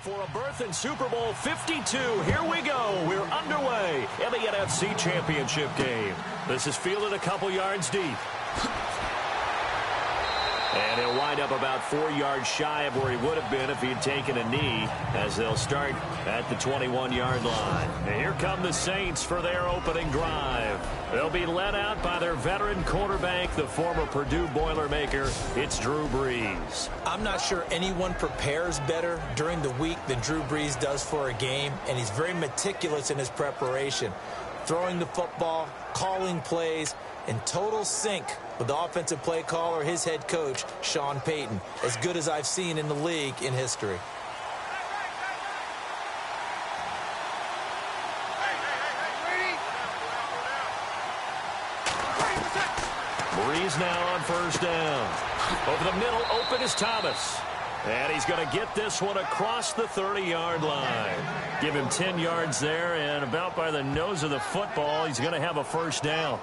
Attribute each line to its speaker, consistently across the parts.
Speaker 1: For a berth in Super Bowl 52, here we go. We're underway in the NFC Championship game. This is fielded a couple yards deep. And he'll wind up about 4 yards shy of where he would have been if he had taken a knee, as they'll start at the 21-yard line. And here come the Saints for their opening drive. They'll be led out by their veteran quarterback, the former Purdue Boilermaker. It's Drew Brees.
Speaker 2: I'm not sure anyone prepares better during the week than Drew Brees does for a game, and he's very meticulous in his preparation. Throwing the football, calling plays, in total sync with the offensive play caller, his head coach, Sean Payton. As good as I've seen in the league in history.
Speaker 1: Brees now on first down. Over the middle, open is Thomas. And he's going to get this one across the 30-yard line. Give him 10 yards there, and about by the nose of the football, he's going to have a first down.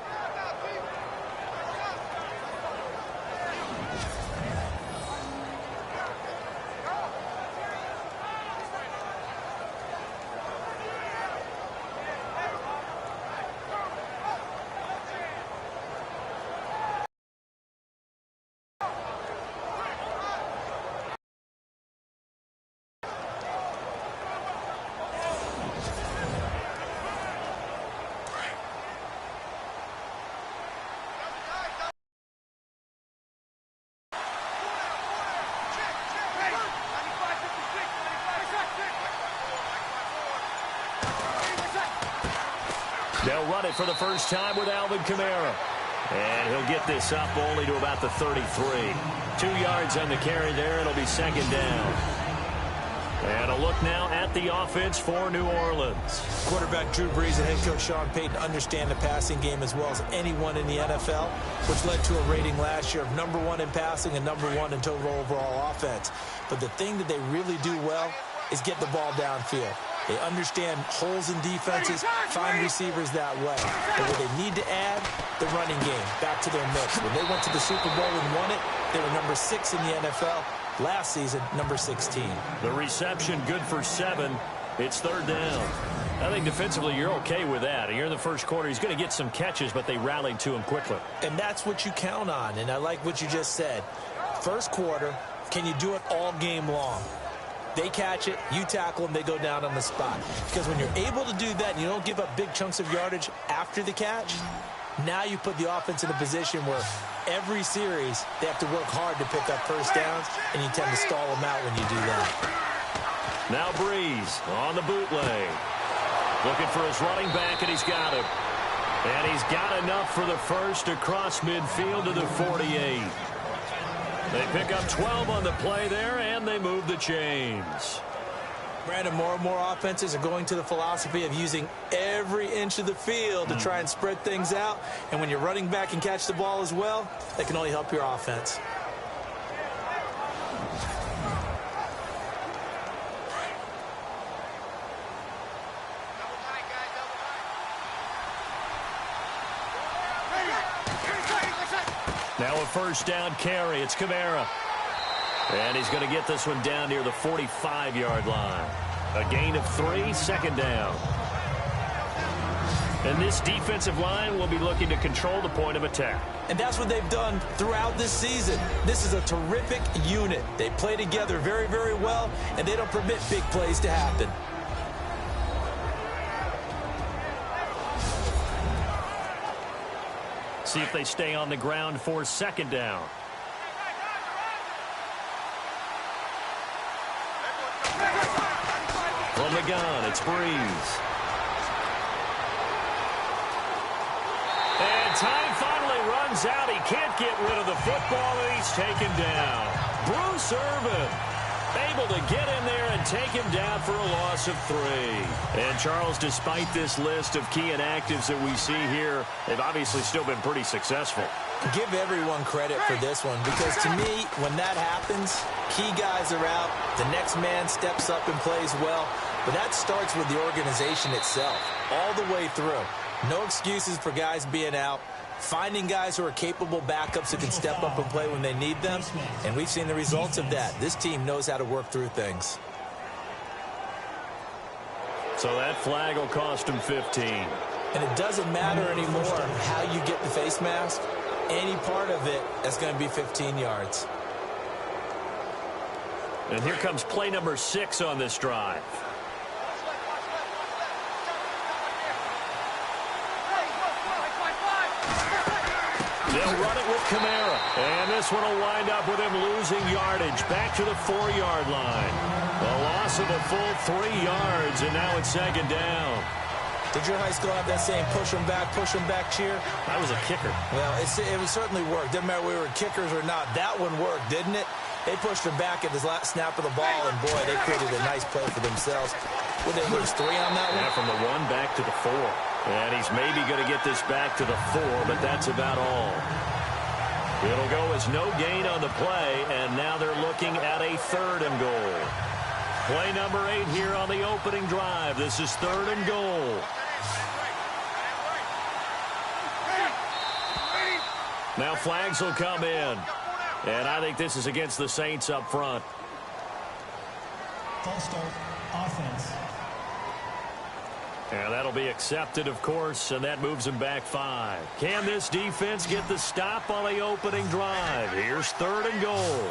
Speaker 1: They'll run it for the first time with Alvin Kamara. And he'll get this up only to about the 33. 2 yards on the carry there. It'll be second down. And a look now at the offense for New Orleans.
Speaker 2: Quarterback Drew Brees and head coach Sean Payton understand the passing game as well as anyone in the NFL, which led to a rating last year of #1 in passing and #1 in total overall offense. But the thing that they really do well is get the ball downfield. They understand holes in defenses, find receivers that way. But what they need to add, the running game, back to their mix. When they went to the Super Bowl and won it, they were number 6 in the NFL. Last season, number 16.
Speaker 1: The reception good for 7. It's third down. I think defensively you're okay with that. Here in the first quarter, he's going to get some catches, but they rallied to him quickly.
Speaker 2: And that's what you count on, and I like what you just said. First quarter, can you do it all game long? They catch it, you tackle them, they go down on the spot. Because when you're able to do that and you don't give up big chunks of yardage after the catch, now you put the offense in a position where every series they have to work hard to pick up first downs, and you tend to stall them out when you do that.
Speaker 1: Now Brees on the bootleg. Looking for his running back, and he's got him. And he's got enough for the first across midfield to the 48. They pick up 12 on the play there, and they move the chains.
Speaker 2: Brandon, more and more offenses are going to the philosophy of using every inch of the field to try and spread things out. And when you're running back and catch the ball as well, that can only help your offense.
Speaker 1: Now a first down carry. It's Kamara. And he's going to get this one down near the 45-yard line. A gain of 3, second down. And this defensive line will be looking to control the point of attack.
Speaker 2: And that's what they've done throughout this season. This is a terrific unit. They play together very, very well, and they don't permit big plays to happen.
Speaker 1: See if they stay on the ground for second down. From the gun, it's Brees. And time finally runs out. He can't get rid of the football, and he's taken down. Bruce Irvin able to get in there and take him down for a loss of 3. And, Charles, despite this list of key inactives that we see here, they've obviously still been pretty successful.
Speaker 2: Give everyone credit for this one, because to me, when that happens, key guys are out, the next man steps up and plays well, but that starts with the organization itself, all the way through. No excuses for guys being out. Finding guys who are capable backups who can step up and play when they need them. And we've seen the results of that. This team knows how to work through things.
Speaker 1: So that flag will cost him 15.
Speaker 2: And it doesn't matter anymore how you get the face mask. Any part of it is going to be 15 yards.
Speaker 1: And here comes play number 6 on this drive. They'll run it with Kamara. And this one will wind up with him losing yardage back to the 4-yard line. A loss of a full 3 yards, and now it's second down.
Speaker 2: Did your high school have that saying, push them back cheer?
Speaker 1: I was a kicker.
Speaker 2: Well, it certainly worked. Didn't matter whether we were kickers or not. That one worked, didn't it? They pushed him back at his last snap of the ball, and boy, they created a nice play for themselves. Would they lose 3 on that one?
Speaker 1: Yeah, from the 1 back to the 4. And he's maybe going to get this back to the 4, but that's about all. It'll go as no gain on the play, and now they're looking at a 3rd and goal. Play number 8 here on the opening drive. This is 3rd and goal. Now flags will come in. And I think this is against the Saints up front.
Speaker 3: False start, offense.
Speaker 1: And that'll be accepted, of course, and that moves him back 5. Can this defense get the stop on the opening drive? Here's 3rd and goal.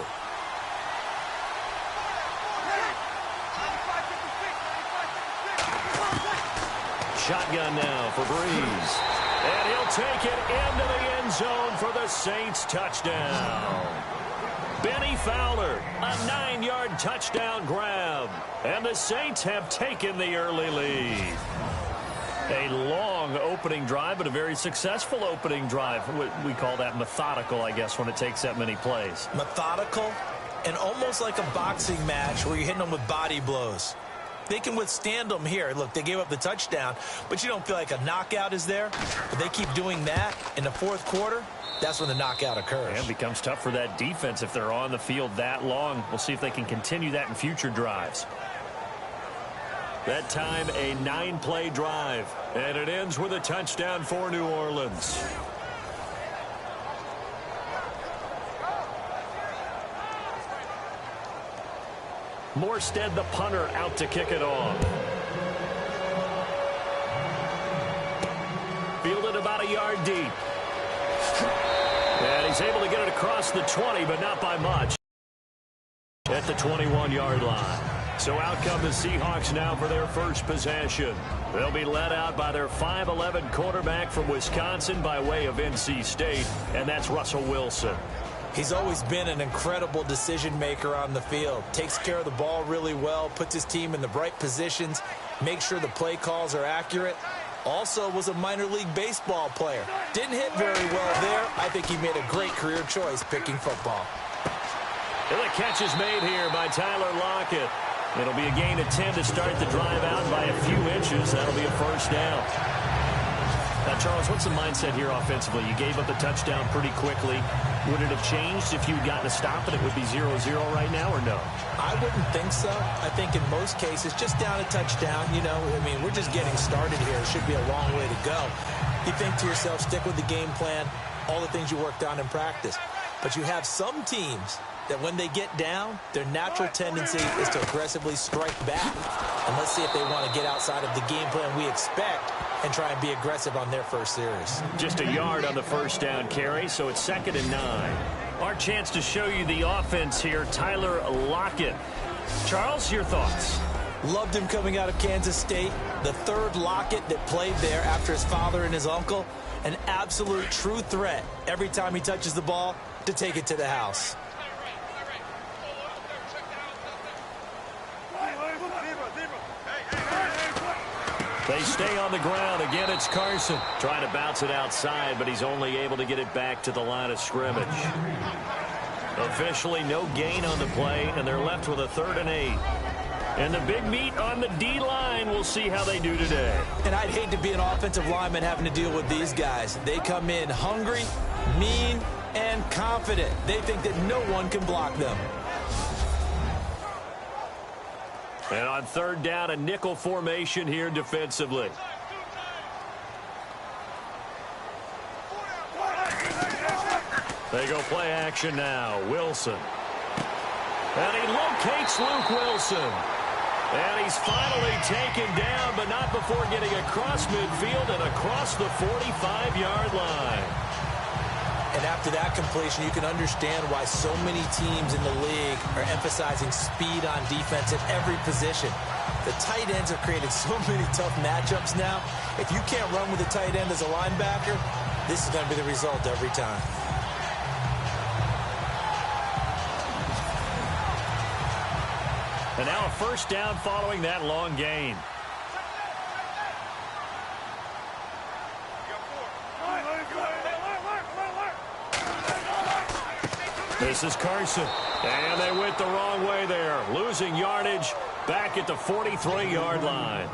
Speaker 1: Shotgun now for Breeze. And he'll take it into the end zone for the Saints touchdown. Benny Fowler, a 9-yard touchdown grab. And the Saints have taken the early lead. A long opening drive, but a very successful opening drive. We call that methodical, I guess, when it takes that many plays.
Speaker 2: Methodical and almost like a boxing match where you're hitting them with body blows. They can withstand them here. Look, they gave up the touchdown, but you don't feel like a knockout is there. But they keep doing that in the 4th quarter. That's when the knockout occurs.
Speaker 1: And it becomes tough for that defense if they're on the field that long. We'll see if they can continue that in future drives. That time, a 9-play drive. And it ends with a touchdown for New Orleans. Morstead, the punter, out to kick it off. Fielded about a yard deep. And he's able to get it across the 20, but not by much. At the 21-yard line. So out come the Seahawks now for their first possession. They'll be led out by their 5'11" quarterback from Wisconsin by way of NC State, and that's Russell Wilson.
Speaker 2: He's always been an incredible decision maker on the field. Takes care of the ball really well, puts his team in the right positions, makes sure the play calls are accurate. Also was a minor league baseball player. Didn't hit very well there. I think he made a great career choice picking football.
Speaker 1: And the catch is made here by Tyler Lockett. It'll be a gain of 10 to start the drive out by a few inches. That'll be a first down. Now, Charles, what's the mindset here offensively? You gave up the touchdown pretty quickly. Would it have changed if you'd gotten a stop and it would be 0-0 right now, or no?
Speaker 2: I wouldn't think so. I think in most cases, just down a touchdown, you know, I mean, we're just getting started here. It should be a long way to go. You think to yourself, stick with the game plan, all the things you worked on in practice. But you have some teams that when they get down, their natural tendency is to aggressively strike back. And let's see if they want to get outside of the game plan we expect and try and be aggressive on their first series.
Speaker 1: Just a yard on the first down carry, so it's 2nd and 9. Our chance to show you the offense here, Tyler Lockett. Charles, your thoughts?
Speaker 2: Loved him coming out of Kansas State. The 3rd Lockett that played there after his father and his uncle. An absolute true threat every time he touches the ball to take it to the house.
Speaker 1: They stay on the ground. Again, it's Carson. Trying to bounce it outside, but he's only able to get it back to the line of scrimmage. Officially, no gain on the play, and they're left with a 3rd and 8. And the big meat on the D-line, we'll see how they do today.
Speaker 2: And I'd hate to be an offensive lineman having to deal with these guys. They come in hungry, mean, and confident. They think that no one can block them.
Speaker 1: And on 3rd down, a nickel formation here defensively. They go play action now. Wilson. And he locates Luke Wilson. And he's finally taken down, but not before getting across midfield and across the 45-yard line.
Speaker 2: And after that completion, you can understand why so many teams in the league are emphasizing speed on defense at every position. The tight ends have created so many tough matchups now. If you can't run with a tight end as a linebacker, this is going to be the result every time.
Speaker 1: And now a first down following that long gain. This is Carson. And they went the wrong way there. Losing yardage back at the 43-yard line.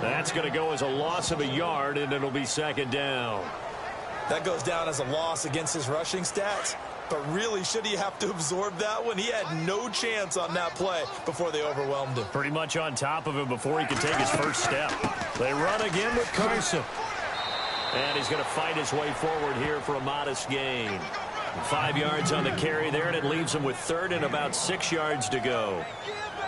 Speaker 1: That's going to go as a loss of a yard, and it'll be second down.
Speaker 2: That goes down as a loss against his rushing stats. But really, should he have to absorb that one? He had no chance on that play before they overwhelmed him.
Speaker 1: Pretty much on top of him before he could take his first step. They run again with Carson. And he's going to fight his way forward here for a modest gain. 5 yards on the carry there, and it leaves him with third and about 6 yards to go.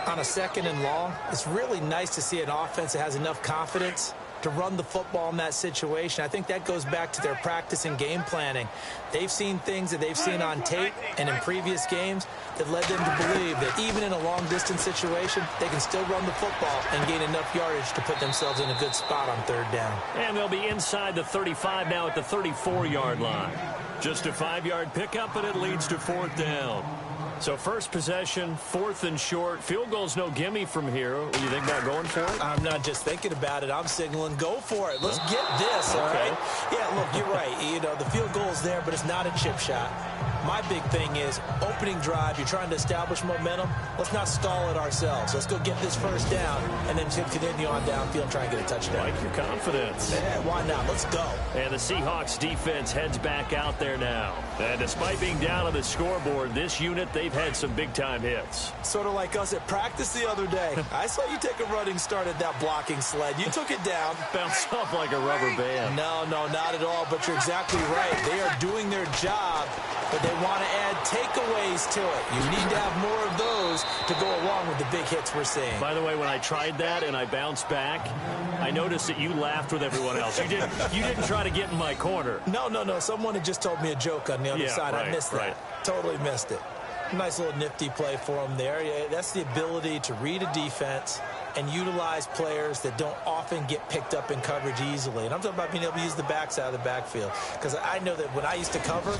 Speaker 2: On a second and long, it's really nice to see an offense that has enough confidence to run the football in that situation. I think that goes back to their practice and game planning. They've seen things that they've seen on tape and in previous games that led them to believe that even in a long-distance situation, they can still run the football and gain enough yardage to put themselves in a good spot on third down.
Speaker 1: And they'll be inside the 35 now at the 34-yard line. Just a 5-yard pickup, and it leads to fourth down. So first possession, fourth and short. Field goal's no gimme from here. What do you think about going for it?
Speaker 2: I'm not just thinking about it. I'm signaling, go for it. Let's get this, all right? Yeah, look, you're right. You know, the field goal's there, but it's not a chip shot. My big thing is opening drive. You're trying to establish momentum. Let's not stall it ourselves. Let's go get this first down and then continue on downfield and try and get a touchdown.
Speaker 1: Like your confidence.
Speaker 2: Yeah, why not? Let's go.
Speaker 1: And the Seahawks defense heads back out there now. And despite being down on the scoreboard, this unit, they've had some big-time hits.
Speaker 2: Sort of like us at practice the other day. I saw you take a running start at that blocking sled. You took it down.
Speaker 1: Bounced off like a rubber band.
Speaker 2: No, not at all, but you're exactly right. They are doing their job, but they want to add takeaways to it. You need to have more of those to go along with the big hits we're seeing.
Speaker 1: By the way, when I tried that and I bounced back, I noticed that you laughed with everyone else. You didn't try to get in my corner.
Speaker 2: No. Someone had just told me a joke on the other side.
Speaker 1: Right,
Speaker 2: I missed that.
Speaker 1: Right.
Speaker 2: Totally missed it. Nice little nifty play for him there. Yeah, that's the ability to read a defense and utilize players that don't often get picked up in coverage easily. And I'm talking about being able to use the backs out of the backfield. Because I know that when I used to cover,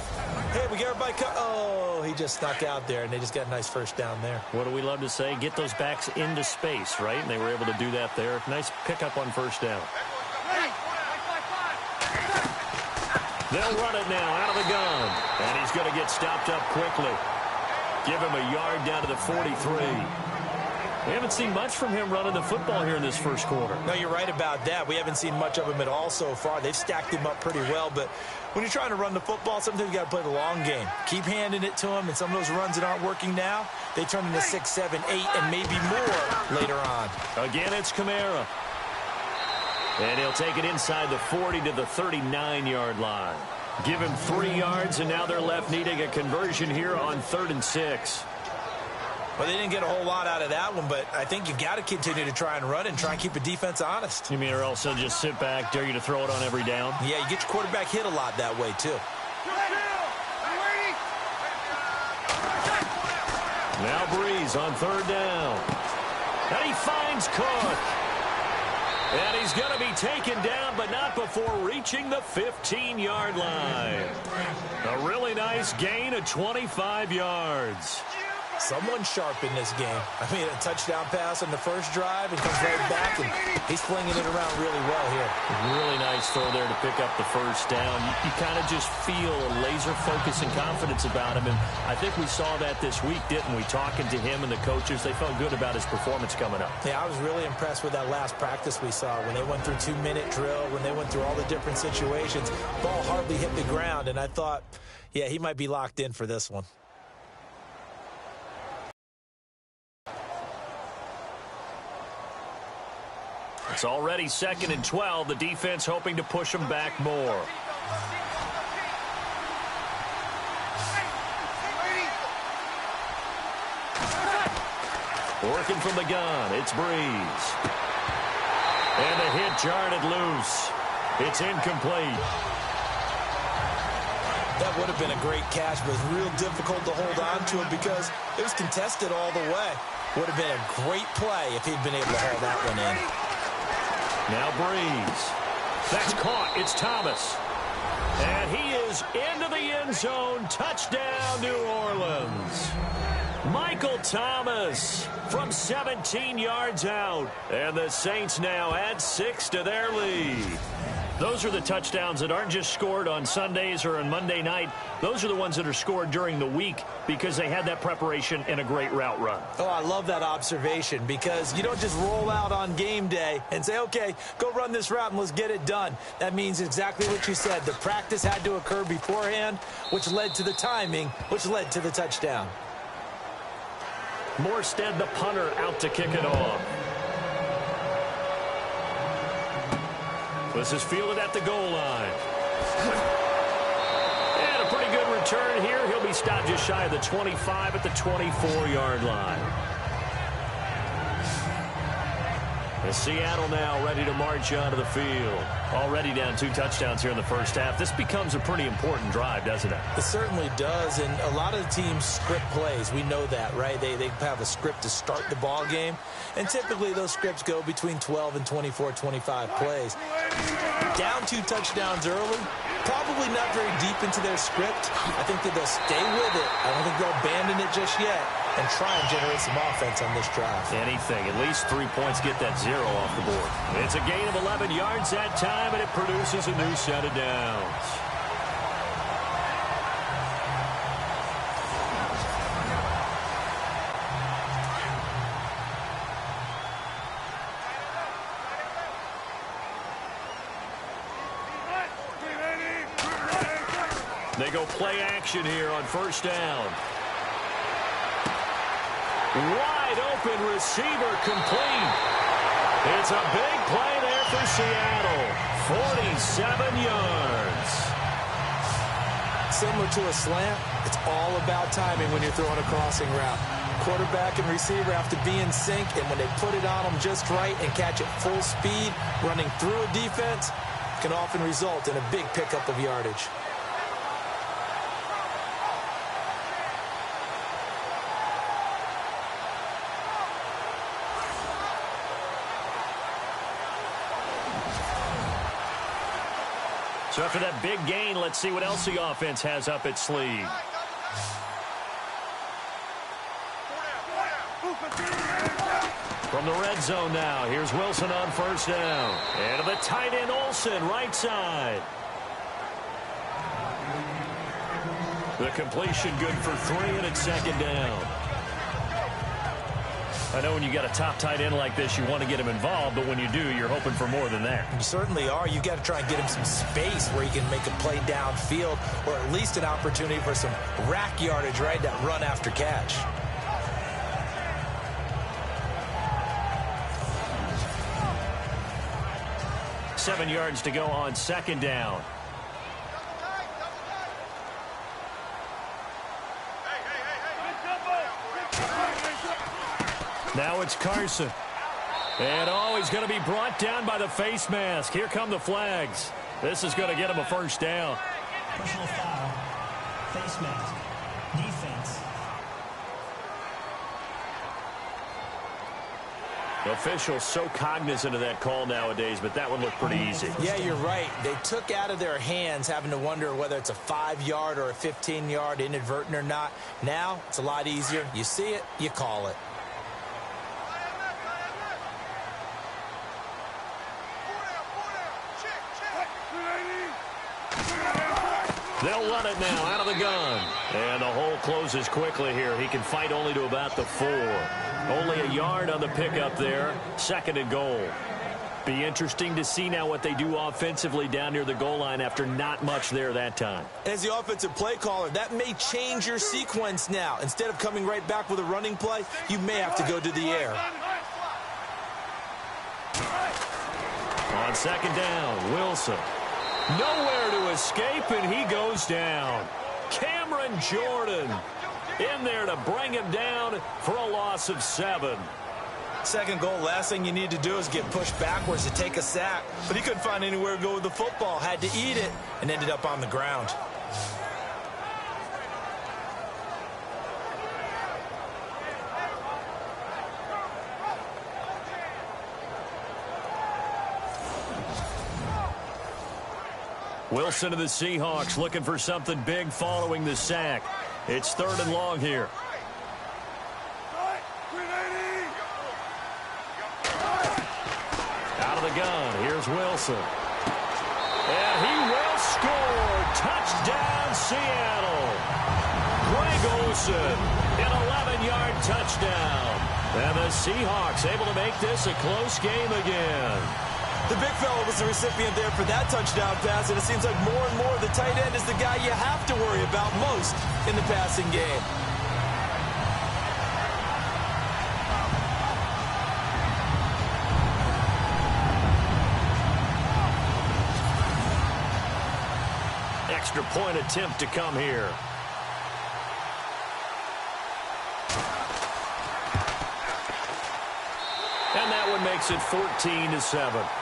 Speaker 2: hey, we get everybody oh, he just snuck out there, and they just got a nice first down there.
Speaker 1: What do we love to say? Get those backs into space, right? And they were able to do that there. Nice pickup on first down. They'll run it now out of the gun. And he's going to get stopped up quickly. Give him a yard down to the 43. We haven't seen much from him running the football here in this first quarter.
Speaker 2: No, you're right about that. We haven't seen much of him at all so far. They've stacked him up pretty well, but when you're trying to run the football, sometimes you got to play the long game. Keep handing it to him, and some of those runs that aren't working now, they turn into 6, 7, 8, and maybe more later on.
Speaker 1: Again, it's Kamara. And he'll take it inside the 40 to the 39-yard line. Give him 3 yards, and now they're left needing a conversion here on 3rd and 6.
Speaker 2: Well, they didn't get a whole lot out of that one, but I think you got to continue to try and run and try and keep the defense honest.
Speaker 1: You mean or else they'll just sit back, dare you to throw it on every down?
Speaker 2: Yeah, you get your quarterback hit a lot that way, too.
Speaker 1: Now Breeze on 3rd down. And he finds Cook. And he's going to be taken down, but not before reaching the 15-yard line. A really nice gain of 25 yards.
Speaker 2: Someone sharp in this game. I mean, a touchdown pass on the first drive and comes right back, and he's flinging it around really well here.
Speaker 1: Really nice throw there to pick up the first down. You kind of just feel a laser focus and confidence about him, and I think we saw that this week, didn't we? Talking to him and the coaches, they felt good about his performance coming up.
Speaker 2: Yeah, I was really impressed with that last practice we saw when they went through 2-minute drill, when they went through all the different situations. Ball hardly hit the ground, and I thought, yeah, he might be locked in for this one.
Speaker 1: It's already 2nd and 12. The defense hoping to push them back more. Working from the gun, it's Breeze. And the hit jarred it loose. It's incomplete.
Speaker 2: That would have been a great catch, but it was real difficult to hold on to it because it was contested all the way. Would have been a great play if he'd been able to haul that one in.
Speaker 1: Now Breeze. That's caught. It's Thomas. And he is into the end zone. Touchdown, New Orleans. Michael Thomas from 17 yards out. And the Saints now add 6 to their lead. Those are the touchdowns that aren't just scored on Sundays or on Monday night. Those are the ones that are scored during the week because they had that preparation and a great route run.
Speaker 2: Oh, I love that observation because you don't just roll out on game day and say, okay, go run this route and let's get it done. That means exactly what you said. The practice had to occur beforehand, which led to the timing, which led to the touchdown.
Speaker 1: Morstead, the punter, out to kick it off. This is fielded at the goal line. And a pretty good return here. He'll be stopped just shy of the 25 at the 24-yard line. And Seattle now ready to march onto the field. Already down 2 touchdowns here in the first half. This becomes a pretty important drive, doesn't it?
Speaker 2: It certainly does, and a lot of the teams script plays. We know that, right? They have a script to start the ball game, and typically those scripts go between 12 and 24, 25 plays. Down 2 touchdowns early, probably not very deep into their script. I think that they'll stay with it. I don't think they'll abandon it just yet and try and generate some offense on this drive.
Speaker 1: Anything. At least 3 points, get that 0 off the board. It's a gain of 11 yards that time, and it produces a new set of downs. They go play action here on first down. Wide open receiver complete. It's a big play there for Seattle. 47 yards.
Speaker 2: Similar to a slant, it's all about timing when you're throwing a crossing route. Quarterback and receiver have to be in sync, and when they put it on them just right and catch it full speed, running through a defense, can often result in a big pickup of yardage.
Speaker 1: So after that big gain, let's see what else the offense has up its sleeve. From the red zone now, here's Wilson on first down. And to the tight end, Olsen, right side. The completion good for 3, and it's second down. I know when you got a top tight end like this, you want to get him involved, but when you do, you're hoping for more than that.
Speaker 2: You certainly are. You got to try and get him some space where he can make a play downfield, or at least an opportunity for some rack yardage, right? That run after catch.
Speaker 1: Seven yards to go on second down. Now it's Carson. And he's going to be brought down by the face mask. Here come the flags. This is going to get him a first down.
Speaker 3: Personal foul. Face mask. Defense.
Speaker 1: Officials so cognizant of that call nowadays, but that one looked pretty easy.
Speaker 2: Yeah, you're right. They took out of their hands having to wonder whether it's a 5-yard or a 15-yard, inadvertent or not. Now, it's a lot easier. You see it, you call it.
Speaker 1: They'll run it now out of the gun. And the hole closes quickly here. He can fight only to about the 4. Only a yard on the pickup there. Second and goal. Be interesting to see now what they do offensively down near the goal line after not much there that time.
Speaker 2: As the offensive play caller, that may change your sequence now. Instead of coming right back with a running play, you may have to go to the air.
Speaker 1: On second down, Wilson. Nowhere to escape, and he goes down. Cameron Jordan in there to bring him down for a loss of 7.
Speaker 2: Second goal, last thing you need to do is get pushed backwards to take a sack. But he couldn't find anywhere to go with the football, had to eat it, and ended up on the ground.
Speaker 1: Wilson of the Seahawks looking for something big following the sack. It's 3rd and long here. Out of the gun, here's Wilson. And he will score. Touchdown, Seattle. Greg Olsen, an 11-yard touchdown. And the Seahawks able to make this a close game again.
Speaker 2: The big fella was the recipient there for that touchdown pass, and it seems like more and more the tight end is the guy you have to worry about most in the passing game.
Speaker 1: Extra point attempt to come here. And that one makes it 14-7.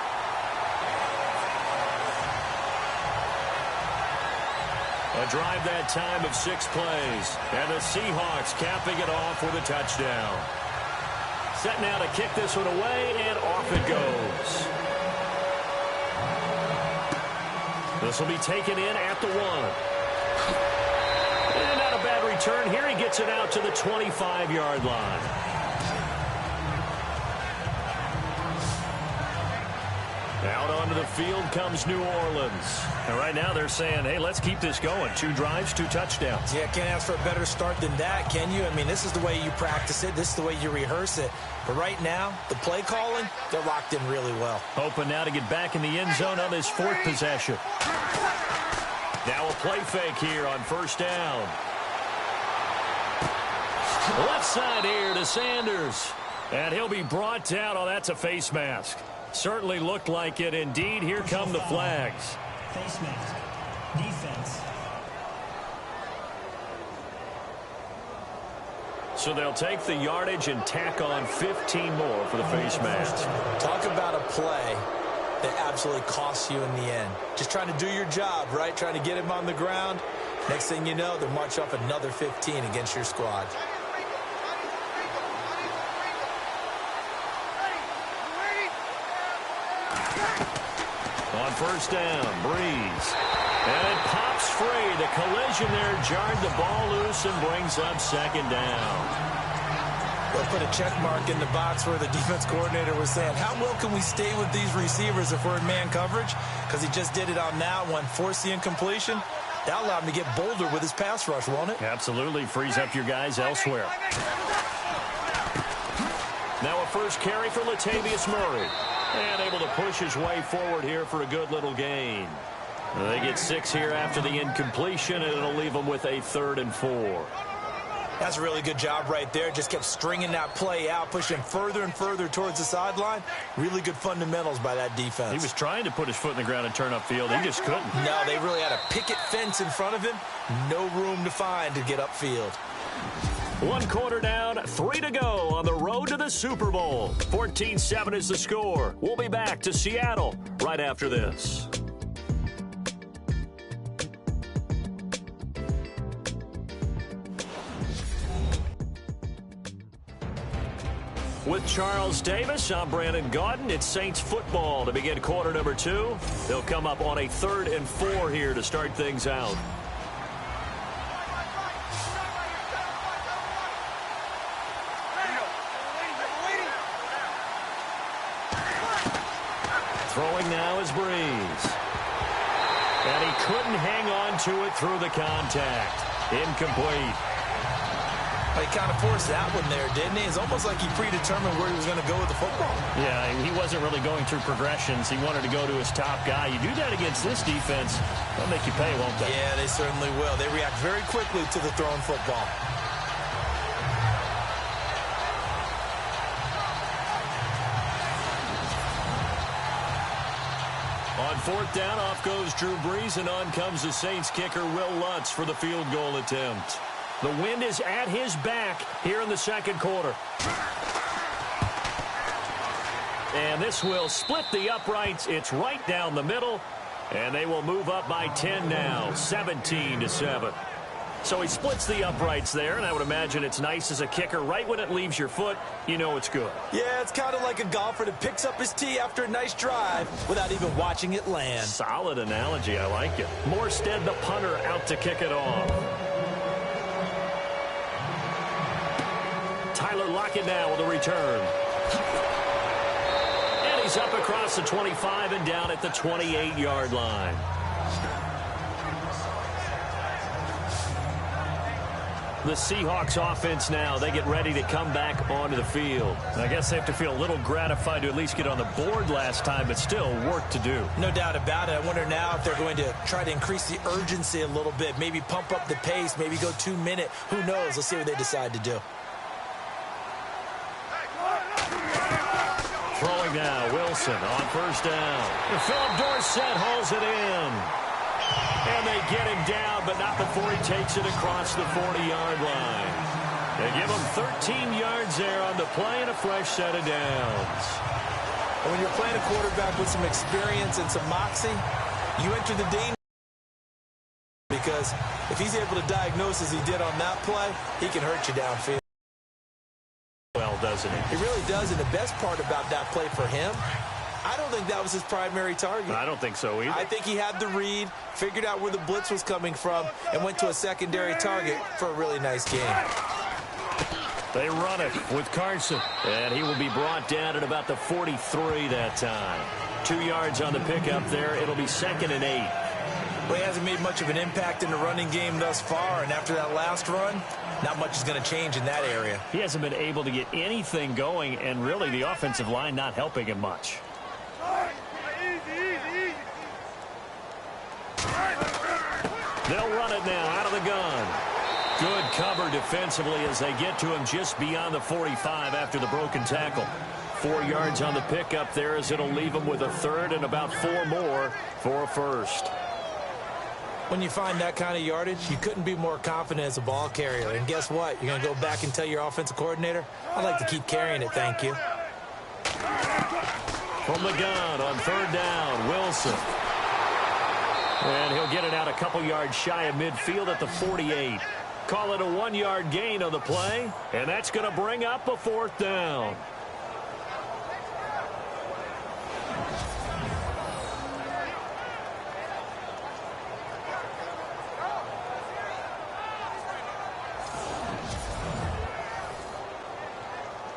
Speaker 1: A drive that time of 6 plays. And the Seahawks capping it off with a touchdown. Set now to kick this one away, and off it goes. This will be taken in at the 1. And not a bad return here. He gets it out to the 25-yard line. Out onto the field comes New Orleans. And right now they're saying, hey, let's keep this going. 2 drives, 2 touchdowns.
Speaker 2: Yeah, can't ask for a better start than that, can you? I mean, this is the way you practice it. This is the way you rehearse it. But right now, the play calling, they're locked in really well.
Speaker 1: Hoping now to get back in the end zone on this 4th possession. Now a play fake here on 1st down. Left side here to Sanders. And he'll be brought down. Oh, that's a face mask. Certainly looked like it. Indeed, here come the flags.
Speaker 3: Face mask. Defense.
Speaker 1: So they'll take the yardage and tack on 15 more for the face mask.
Speaker 2: Talk about a play that absolutely costs you in the end. Just trying to do your job, right? Trying to get him on the ground. Next thing you know, they'll march off another 15 against your squad.
Speaker 1: On 1st down, Breeze. And it pops free. The collision there jarred the ball loose and brings up 2nd down.
Speaker 2: They'll put a check mark in the box where the defense coordinator was saying, how well can we stay with these receivers if we're in man coverage? Because he just did it on that one, forced the incompletion. That allowed him to get bolder with his pass rush, won't it?
Speaker 1: Absolutely. Frees up your guys elsewhere. Now a first carry for Latavius Murray. And able to push his way forward here for a good little gain. They get 6 here after the incompletion, and it'll leave them with a 3rd and 4.
Speaker 2: That's a really good job right there. Just kept stringing that play out, pushing further and further towards the sideline. Really good fundamentals by that defense.
Speaker 1: He was trying to put his foot in the ground and turn upfield. He just couldn't.
Speaker 2: No, they really had a picket fence in front of him. No room to find to get upfield.
Speaker 1: 1 quarter down, 3 to go on the road to the Super Bowl. 14-7 is the score. We'll be back to Seattle right after this. With Charles Davis, I'm Brandon Gaudin. It's Saints football to begin quarter number 2. They'll come up on a 3rd and 4 here to start things out. Throwing now is Breeze. And he couldn't hang on to it through the contact. Incomplete.
Speaker 2: He kind of forced that one there, didn't he? It's almost like he predetermined where he was going to go with the football.
Speaker 1: Yeah, he wasn't really going through progressions. He wanted to go to his top guy. You do that against this defense, they'll make you pay, won't they?
Speaker 2: Yeah, they certainly will. They react very quickly to the thrown football.
Speaker 1: On 4th down, off goes Drew Brees, and on comes the Saints kicker, Will Lutz, for the field goal attempt. The wind is at his back here in the second quarter. And this will split the uprights. It's right down the middle. And they will move up by 10 now, 17-7. So he splits the uprights there, and I would imagine it's nice as a kicker. Right when it leaves your foot, you know it's good.
Speaker 2: Yeah, it's kind of like a golfer that picks up his tee after a nice drive without even watching it land.
Speaker 1: Solid analogy. I like it. Morstead, the punter, out to kick it off. Tyler Lockett now with a return. And he's up across the 25 and down at the 28-yard line. The Seahawks offense now, they get ready to come back onto the field. I guess they have to feel a little gratified to at least get on the board last time, but still work to do.
Speaker 2: No doubt about it. I wonder now if they're going to try to increase the urgency a little bit, maybe pump up the pace, maybe go 2-minute. Who knows? Let's see what they decide to do.
Speaker 1: Throwing now, Wilson on first down. And Philip Dorsett hauls it in. And they get him down, but not before he takes it across the 40-yard line. They give him 13 yards there on the play and a fresh set of downs.
Speaker 2: And when you're playing a quarterback with some experience and some moxie, you enter the danger. Because if he's able to diagnose as he did on that play, he can hurt you downfield.
Speaker 1: Well, doesn't he?
Speaker 2: He really does, and the best part about that play for him, I don't think that was his primary target.
Speaker 1: I don't think so either.
Speaker 2: I think he had the read, figured out where the blitz was coming from, and went to a secondary target for a really nice game.
Speaker 1: They run it with Carson, and he will be brought down at about the 43 that time. 2 yards on the pickup there. It'll be 2nd and 8.
Speaker 2: Well, he hasn't made much of an impact in the running game thus far, and after that last run, not much is going to change in that area.
Speaker 1: He hasn't been able to get anything going, and really the offensive line not helping him much. They'll run it now out of the gun. Good cover defensively as they get to him just beyond the 45 after the broken tackle. 4 yards on the pickup there as it'll leave him with a third and about 4 more for a first.
Speaker 2: When you find that kind of yardage, you couldn't be more confident as a ball carrier. And guess what? You're going to go back and tell your offensive coordinator, I'd like to keep carrying it, thank you.
Speaker 1: From the gun on third down, Wilson. And he'll get it out a couple yards shy of midfield at the 48. Call it a 1-yard gain on the play, and that's going to bring up a 4th down.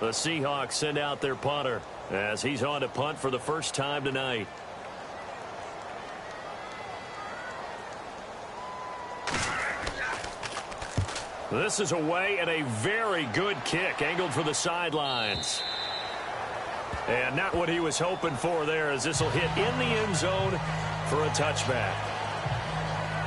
Speaker 1: The Seahawks send out their punter as he's on to punt for the first time tonight. This is away and a very good kick angled for the sidelines. And not what he was hoping for there as this will hit in the end zone for a touchback.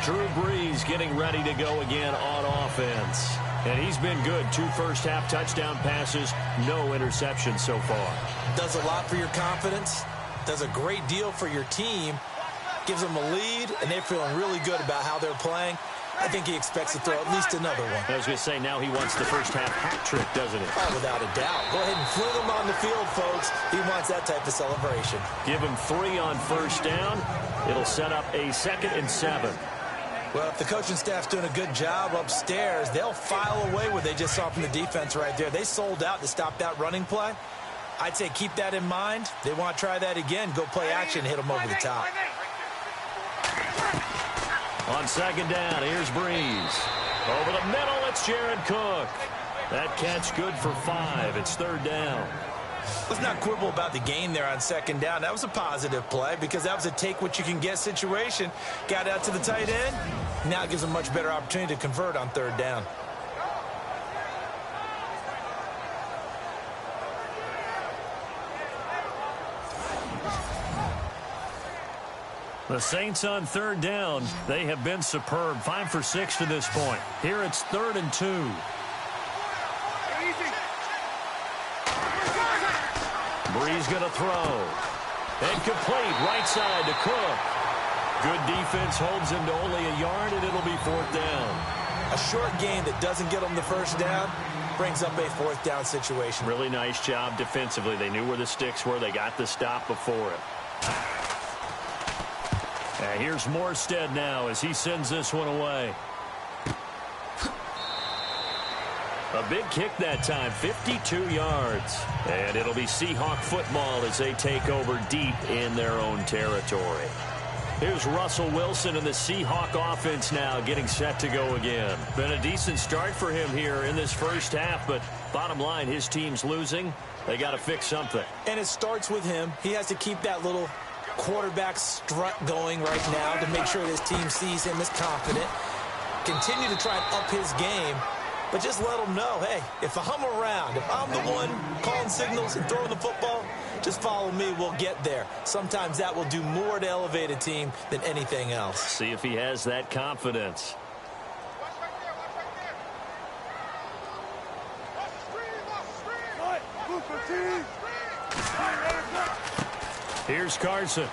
Speaker 1: Drew Brees getting ready to go again on offense. And he's been good. 2 first-half touchdown passes, no interceptions so far.
Speaker 2: Does a lot for your confidence. Does a great deal for your team. Gives them a lead, and they're feeling really good about how they're playing. I think he expects to throw at least another one.
Speaker 1: I was going to say, now he wants the first-half hat trick, doesn't he?
Speaker 2: Oh, without a doubt. Go ahead and fling him on the field, folks. He wants that type of celebration.
Speaker 1: Give him 3 on first down. It'll set up a 2nd and 7.
Speaker 2: Well, if the coaching staff's doing a good job upstairs, they'll file away what they just saw from the defense right there. They sold out to stop that running play. I'd say keep that in mind. They want to try that again. Go play action, hit them over the top.
Speaker 1: On second down, here's Brees. Over the middle, it's Jared Cook. That catch good for 5. It's 3rd down.
Speaker 2: Let's not quibble about the gain there on second down. That was a positive play because that was a take-what-you-can-get situation. Got out to the tight end. Now it gives them a much better opportunity to convert on 3rd down.
Speaker 1: The Saints on 3rd down, they have been superb. 5 for 6 to this point. Here it's 3rd and 2. Brees going to throw. And complete right side to Cook. Good defense holds him to only a yard, and it'll be 4th down.
Speaker 2: A short gain that doesn't get them the first down brings up a fourth down situation.
Speaker 1: Really nice job defensively. They knew where the sticks were. They got the stop before it. And here's Morstead now as he sends this one away. A big kick that time, 52 yards. And it'll be Seahawk football as they take over deep in their own territory. Here's Russell Wilson and the Seahawk offense now getting set to go again. Been a decent start for him here in this first half, but bottom line, his team's losing. They got to fix something.
Speaker 2: And it starts with him. He has to keep that little quarterback strut going right now to make sure his team sees him as confident. Continue to try and up his game. But just let them know, hey, if I'm around, if I'm the one calling signals and throwing the football, just follow me, we'll get there. Sometimes that will do more to elevate a team than anything else.
Speaker 1: See if he has that confidence. Here's Carson.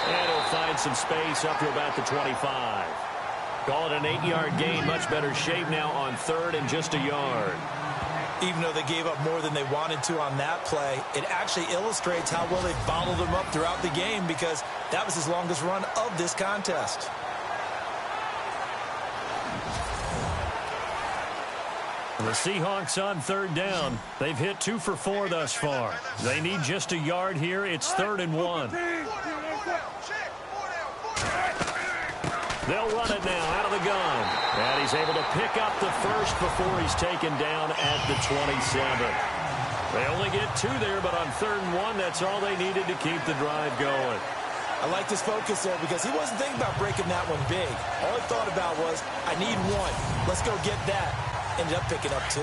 Speaker 1: And he'll find some space up to about the 25. Call it an 8-yard gain. Much better shape now on third and just a yard.
Speaker 2: Even though they gave up more than they wanted to on that play, it actually illustrates how well they bottled them up throughout the game because that was his longest run of this contest.
Speaker 1: The Seahawks on third down. They've hit 2 for 4 thus far. They need just a yard here. It's 3rd and 1. They'll run it now out of the gun. And he's able to pick up the first before he's taken down at the 27. They only get 2 there, but on 3rd and 1, that's all they needed to keep the drive going.
Speaker 2: I like his focus there because he wasn't thinking about breaking that one big. All he thought about was, I need 1. Let's go get that. Ended up picking up 2.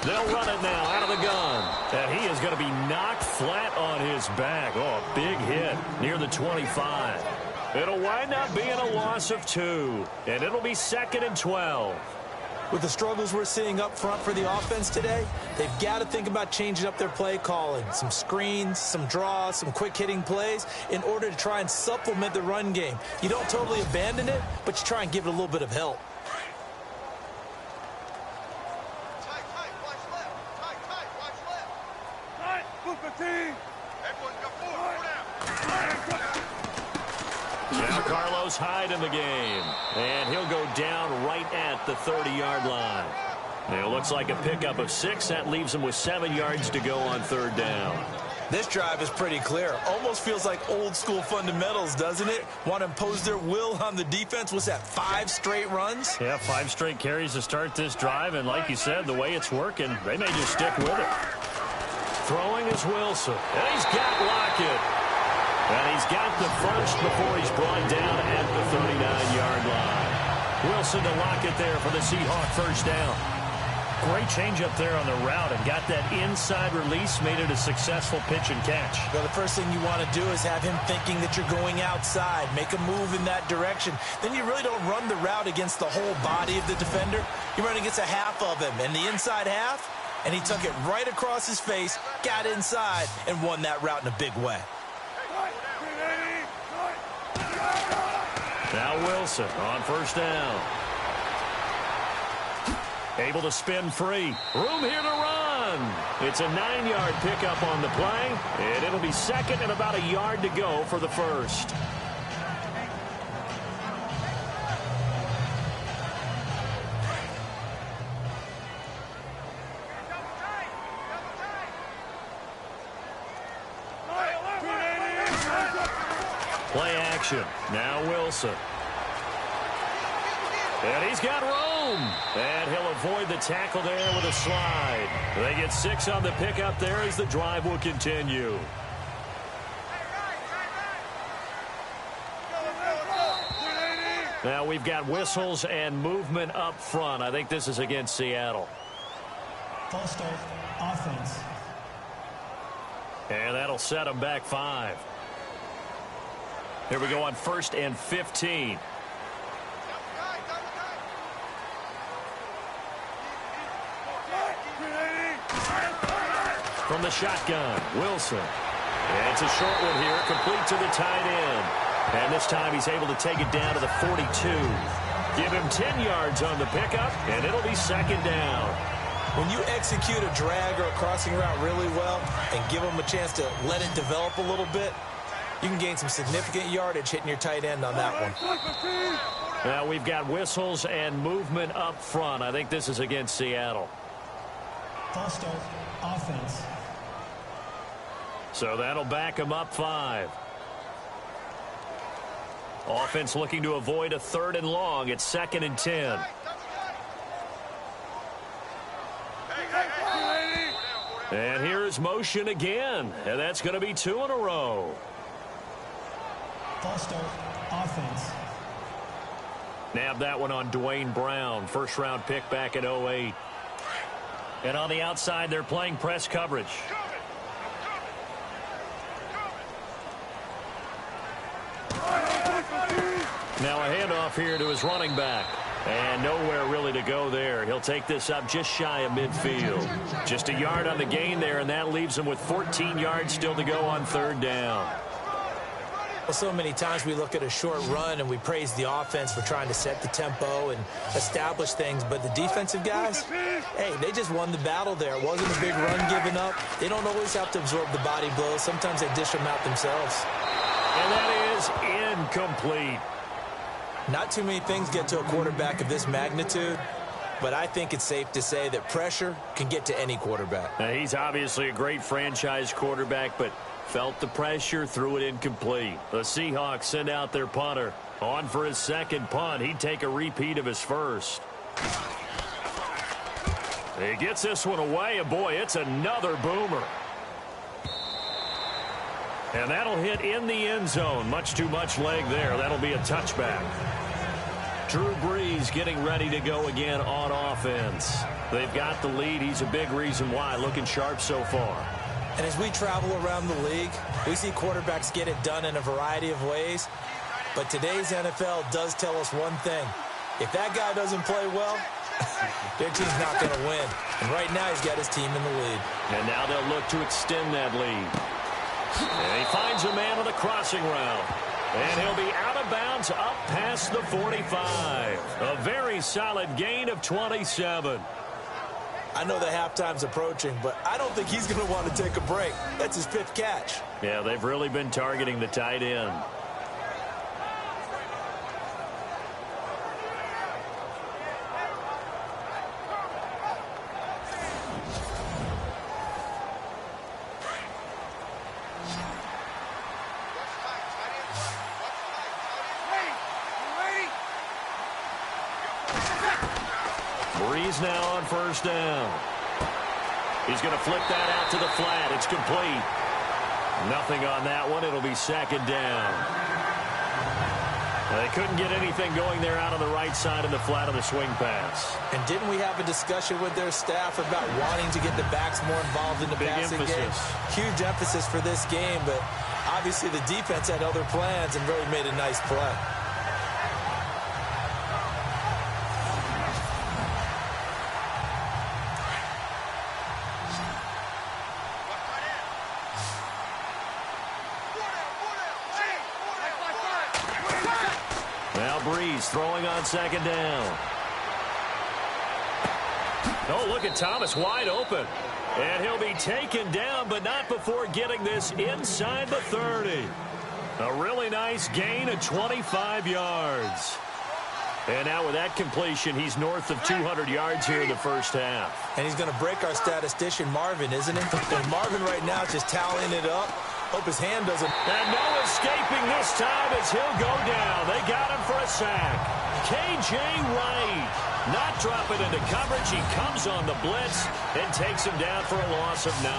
Speaker 1: They'll run it now out of the gun. And he is going to be knocked flat on his back. Oh, a big hit near the 25. It'll wind up being a loss of 2. And it'll be 2nd and 12.
Speaker 2: With the struggles we're seeing up front for the offense today, they've got to think about changing up their play calling. Some screens, some draws, some quick-hitting plays in order to try and supplement the run game. You don't totally abandon it, but you try and give it a little bit of help.
Speaker 1: Now Carlos Hyde in the game. And he'll go down right at the 30-yard line. It looks like a pickup of 6. That leaves him with 7 yards to go on 3rd down.
Speaker 2: This drive is pretty clear. Almost feels like old-school fundamentals, doesn't it? Want to impose their will on the defense. What's that, 5 straight runs?
Speaker 1: Yeah, 5 straight carries to start this drive. And like you said, the way it's working, they may just stick with it. Throwing is Wilson. And he's got Lockett. And he's got the first before he's brought down at the 39-yard line. Wilson to Lockett there for the Seahawk first down. Great change up there on the route and got that inside release, made it a successful pitch and catch.
Speaker 2: Well, the first thing you want to do is have him thinking that you're going outside, make a move in that direction. Then you really don't run the route against the whole body of the defender. You run against a half of him, and the inside half, and he took it right across his face, got inside, and won that route in a big way.
Speaker 1: Now Wilson on first down. Able to spin free. Room here to run. It's a 9-yard pickup on the play, and it'll be 2nd and about a yard to go for the first. Play action. Now Wilson. And he's got room. And he'll avoid the tackle there with a slide. They get 6 on the pickup there as the drive will continue. Now we've got whistles and movement up front. I think this is against Seattle.
Speaker 3: False start, offense.
Speaker 1: And that'll set them back 5. Here we go on 1st and 15. From the shotgun, Wilson. And it's a short one here, complete to the tight end. And this time he's able to take it down to the 42. Give him 10 yards on the pickup, and it'll be second down.
Speaker 2: When you execute a drag or a crossing route really well and give them a chance to let it develop a little bit, you can gain some significant yardage hitting your tight end on that one.
Speaker 1: Now we've got whistles and movement up front. I think this is against Seattle.
Speaker 3: False start, offense.
Speaker 1: So that'll back him up 5. Offense looking to avoid a 3rd and long. It's 2nd and 10. And here's motion again. And that's going to be 2 in a row.
Speaker 3: False start, offense.
Speaker 1: Nabbed that one on Dwayne Brown. First-round pick back in 2008. And on the outside, they're playing press coverage. Now a handoff here to his running back. And nowhere really to go there. He'll take this up just shy of midfield. Just a yard on the gain there, and that leaves him with 14 yards still to go on 3rd down.
Speaker 2: Well, so many times we look at a short run and we praise the offense for trying to set the tempo and establish things. But the defensive guys, hey, they just won the battle there. It wasn't a big run given up. They don't always have to absorb the body blows. Sometimes they dish them out themselves.
Speaker 1: And that is incomplete.
Speaker 2: Not too many things get to a quarterback of this magnitude, but I think it's safe to say that pressure can get to any quarterback.
Speaker 1: Now, he's obviously a great franchise quarterback, but felt the pressure, threw it incomplete. The Seahawks send out their punter. On for his 2nd punt. He'd take a repeat of his first. He gets this one away, and boy, it's another boomer. And that'll hit in the end zone. Much too much leg there. That'll be a touchback. Drew Brees getting ready to go again on offense. They've got the lead. He's a big reason why. Looking sharp so far.
Speaker 2: And as we travel around the league, we see quarterbacks get it done in a variety of ways. But today's NFL does tell us one thing. If that guy doesn't play well, their team's not going to win. And right now he's got his team in the lead.
Speaker 1: And now they'll look to extend that lead. And he finds a man on the crossing route. And he'll be out of bounds up past the 45. A very solid gain of 27.
Speaker 2: I know the halftime's approaching, but I don't think he's going to want to take a break. That's his 5th catch.
Speaker 1: Yeah, they've really been targeting the tight end. Brees now on 1st down. He's going to flip that out to the flat. It's complete. Nothing on that one. It'll be 2nd down. They couldn't get anything going there out on the right side of the flat of the swing pass.
Speaker 2: And didn't we have a discussion with their staff about wanting to get the backs more involved in the passing game? Huge emphasis for this game, but obviously the defense had other plans and really made a nice play.
Speaker 1: Brees throwing on 2nd down. Oh, look at Thomas wide open. And he'll be taken down, but not before getting this inside the 30. A really nice gain of 25 yards. And now with that completion, he's north of 200 yards here in the 1st half.
Speaker 2: And he's going to break our statistician, Marvin, isn't he? And Marvin right now just tallying it up. Hope his hand doesn't.
Speaker 1: And no escaping this time as he'll go down. They got him for a sack. K.J. Wright not dropping into coverage. He comes on the blitz and takes him down for a loss of 9.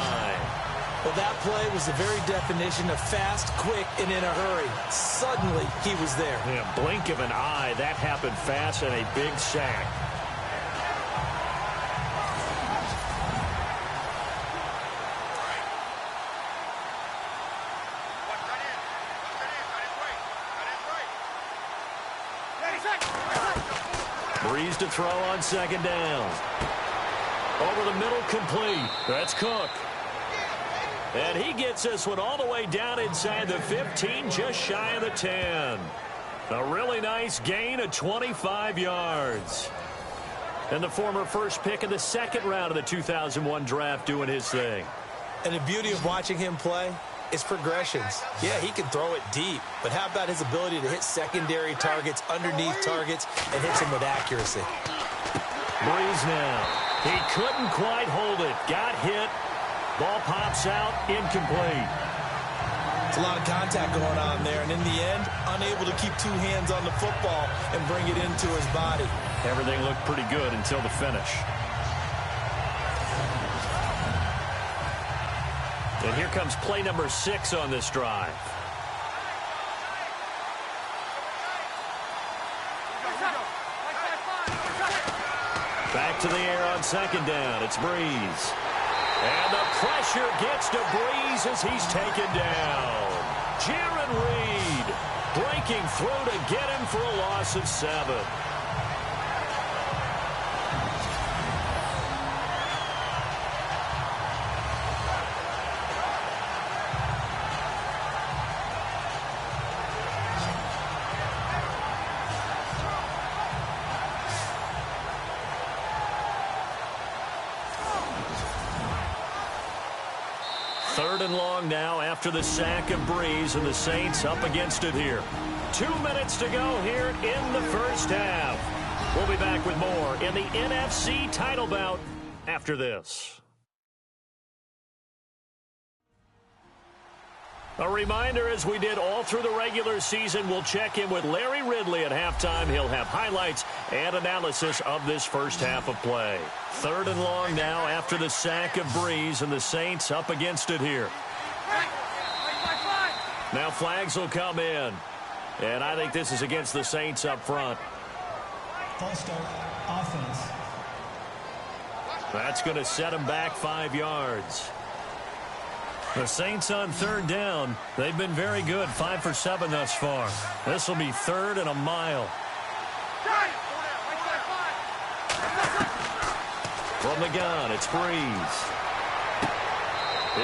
Speaker 2: Well, that play was the very definition of fast, quick, and in a hurry. Suddenly, he was there.
Speaker 1: Yeah, blink of an eye. That happened fast and a big sack. Brees to throw on 2nd down. Over the middle, complete. That's Cook. And he gets this one all the way down inside the 15, just shy of the 10. A really nice gain of 25 yards. And the former first pick in the second round of the 2001 draft doing his thing.
Speaker 2: And the beauty of watching him play is progressions. Yeah, he can throw it deep, but how about his ability to hit secondary targets, underneath targets, and hits them with accuracy?
Speaker 1: Breeze now. He couldn't quite hold it. Got hit. Ball pops out. Incomplete.
Speaker 2: It's a lot of contact going on there, and in the end, unable to keep two hands on the football and bring it into his body.
Speaker 1: Everything looked pretty good until the finish. And here comes play number 6 on this drive. Back to the air on second down. It's Breeze. And the pressure gets to Breeze as he's taken down. Jaron Reed breaking through to get him for a loss of 7. Third and long now after the sack of Breeze, and the Saints up against it here. 2 minutes to go here in the first half. We'll be back with more in the NFC title bout after this. A reminder, as we did all through the regular season, we'll check in with Larry Ridley at halftime. He'll have highlights and analysis of this first half of play. Third and long now after the sack of Breeze, and the Saints up against it here. Now flags will come in, and I think this is against the Saints up front.
Speaker 3: False start, offense.
Speaker 1: That's going to set them back 5 yards. The Saints on third down. They've been very good, 5 for 7 thus far. This will be third and a mile. From the gun, it's Breeze.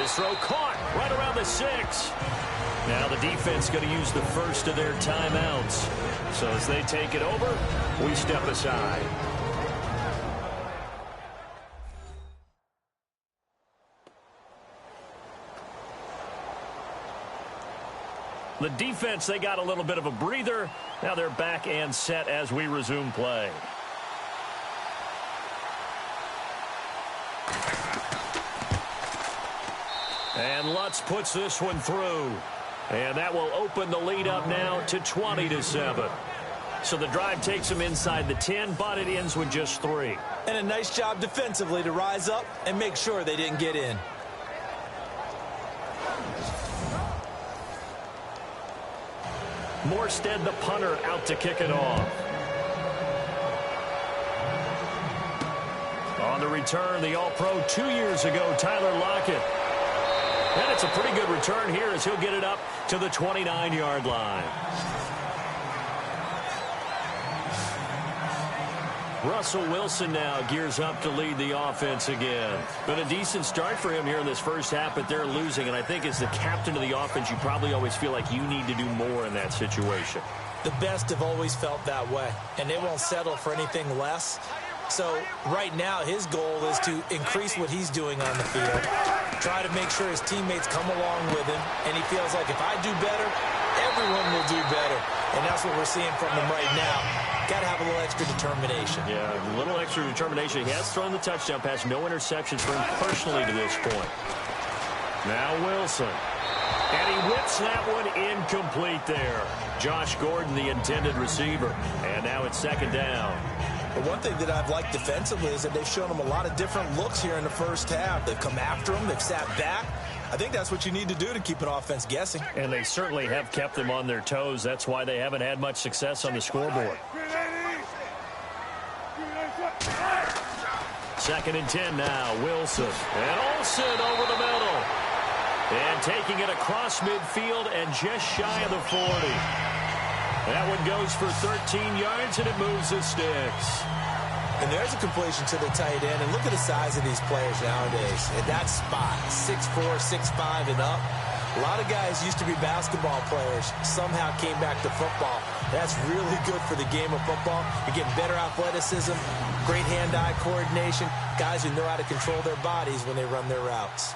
Speaker 1: His throw caught right around the 6. Now the defense going to use the first of their timeouts. So as they take it over, we step aside. The defense, they got a little bit of a breather. Now they're back and set as we resume play. And Lutz puts this one through. And that will open the lead up now to 20-7. So the drive takes them inside the 10, but it ends with just 3.
Speaker 2: And a nice job defensively to rise up and make sure they didn't get in.
Speaker 1: Morstead, the punter, out to kick it off. On the return, the All-Pro 2 years ago, Tyler Lockett. And it's a pretty good return here as he'll get it up to the 29-yard line. Russell Wilson now gears up to lead the offense again. Been a decent start for him here in this first half, but they're losing. And I think as the captain of the offense, you probably always feel like you need to do more in that situation.
Speaker 2: The best have always felt that way, and they won't settle for anything less. So right now his goal is to increase what he's doing on the field, try to make sure his teammates come along with him, and he feels like if I do better, everyone will do better. And that's what we're seeing from him right now. Got to have a little extra determination.
Speaker 1: Yeah, a little extra determination. He has thrown the touchdown pass. No interceptions for him personally to this point. Now Wilson. And he whips that one incomplete there. Josh Gordon, the intended receiver. And now it's second down.
Speaker 2: But one thing that I've liked defensively is that they've shown him a lot of different looks here in the first half. They've come after him. They've sat back. I think that's what you need to do to keep an offense guessing.
Speaker 1: And they certainly have kept them on their toes. That's why they haven't had much success on the scoreboard. Second and 10 now. Wilson. And Olsen over the middle. And taking it across midfield and just shy of the 40. That one goes for 13 yards, and it moves the sticks.
Speaker 2: And there's a completion to the tight end. And look at the size of these players nowadays. At that spot, 6'4", 6'5", and up. A lot of guys used to be basketball players, somehow came back to football. That's really good for the game of football. You're getting better athleticism, great hand-eye coordination, guys who know how to control their bodies when they run their routes.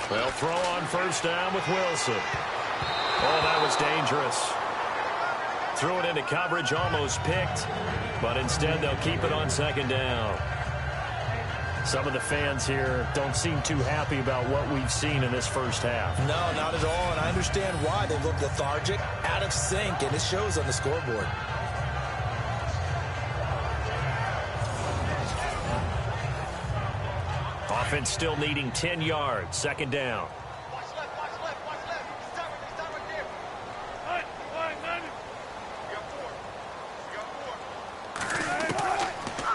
Speaker 1: They'll throw on first down with Wilson. Oh, that was dangerous. Threw it into coverage, almost picked, but instead they'll keep it on second down. Some of the fans here don't seem too happy about what we've seen in this first half.
Speaker 2: No, not at all, and I understand why. They look lethargic, out of sync, and it shows on the scoreboard.
Speaker 1: Offense still needing 10 yards, second down.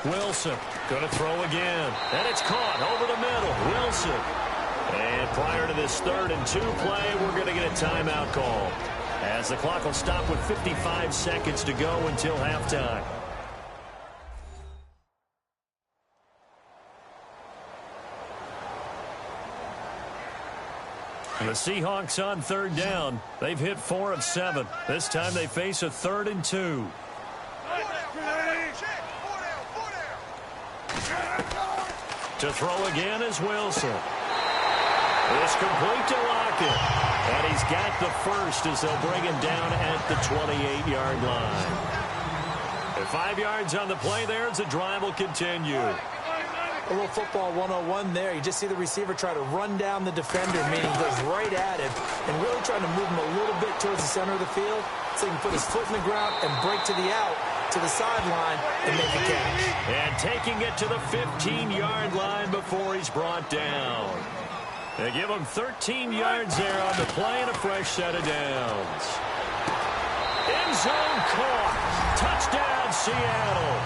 Speaker 1: Wilson going to throw again, and it's caught over the middle. Wilson. And prior to this 3rd and 2 play, we're going to get a timeout call, as the clock will stop with 55 seconds to go until halftime. The Seahawks on 3rd down. They've hit 4 of 7. This time they face a 3rd and 2. To throw again is Wilson. It's complete to Lockett. And he's got the first as they'll bring him down at the 28-yard line. And 5 yards on the play there as the drive will continue.
Speaker 2: A little football 101 there. You just see the receiver try to run down the defender, meaning goes right at him, and really trying to move him a little bit towards the center of the field so he can put his foot in the ground and break to the out, to the sideline, and make a catch.
Speaker 1: And taking it to the 15-yard line before he's brought down. They give him 13 yards there on the play and a fresh set of downs. End zone caught. Touchdown, Seattle.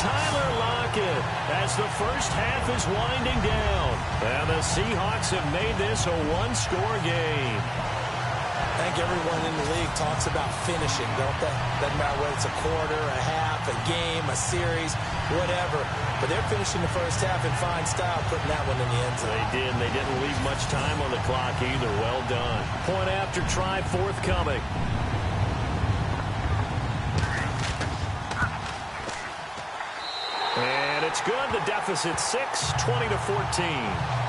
Speaker 1: Tyler Lockett as the first half is winding down. And the Seahawks have made this a one-score game.
Speaker 2: I think everyone in the league talks about finishing, don't they? Doesn't matter whether it's a quarter, a half, a game, a series, whatever. But they're finishing the first half in fine style, putting that one in the end zone.
Speaker 1: They did. They didn't leave much time on the clock either. Well done. Point after try forthcoming. And it's good. The deficit 6, 20-14.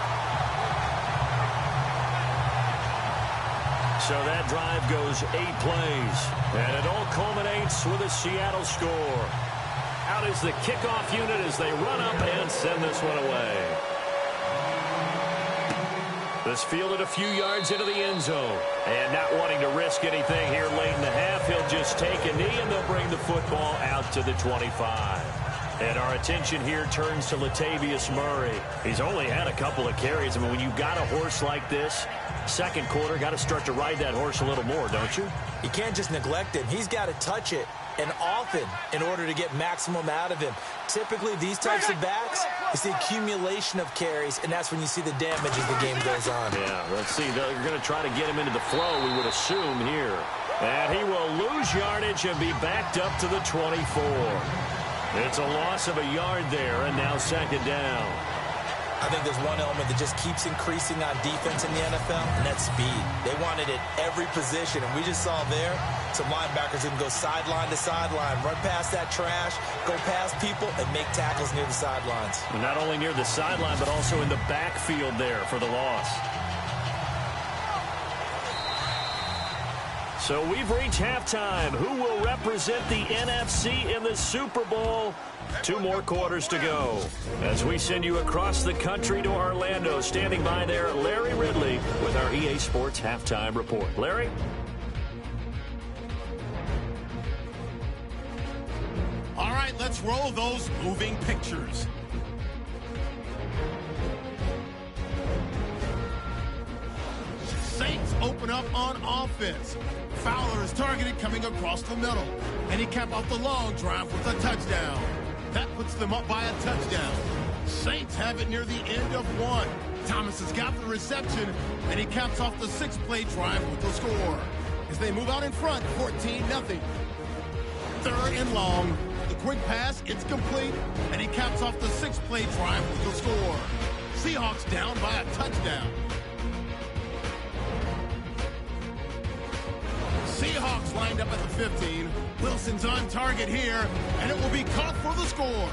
Speaker 1: So that drive goes 8 plays. And it all culminates with a Seattle score. Out is the kickoff unit as they run up and send this one away. This fielded a few yards into the end zone. And not wanting to risk anything here late in the half, he'll just take a knee and they'll bring the football out to the 25. And our attention here turns to Latavius Murray. He's only had a couple of carries. I mean, when you've got a horse like this, second quarter, got to start to ride that horse a little more, don't you?
Speaker 2: You can't just neglect him. He's got to touch it, and often, in order to get maximum out of him. Typically, these types of backs, it's the accumulation of carries, and that's when you see the damage as the game goes on.
Speaker 1: Yeah, let's see. They're going to try to get him into the flow, we would assume here. And he will lose yardage and be backed up to the 24. It's a loss of a yard there, and now second down.
Speaker 2: I think there's one element that just keeps increasing on defense in the NFL, and that's speed. They want it at every position, and we just saw there some linebackers who can go sideline to sideline, run past that trash, go past people, and make tackles near the sidelines.
Speaker 1: And not only near the sideline, but also in the backfield there for the loss. So we've reached halftime. Who will represent the NFC in the Super Bowl? 2 more quarters to go. As we send you across the country to Orlando, standing by there, Larry Ridley with our EA Sports Halftime Report. Larry?
Speaker 4: All right, let's roll those moving pictures. Saints open up on offense. Fowler is targeted coming across the middle. And he capped off the long drive with a touchdown. That puts them up by a touchdown. Saints have it near the end of 1. Thomas has got the reception, and he caps off the 6-play drive with the score. As they move out in front, 14-0. Third and long. The quick pass, it's complete, and he caps off the 6-play drive with the score. Seahawks down by a touchdown. Seahawks lined up at the 15. Wilson's on target here, and it will be caught for the score.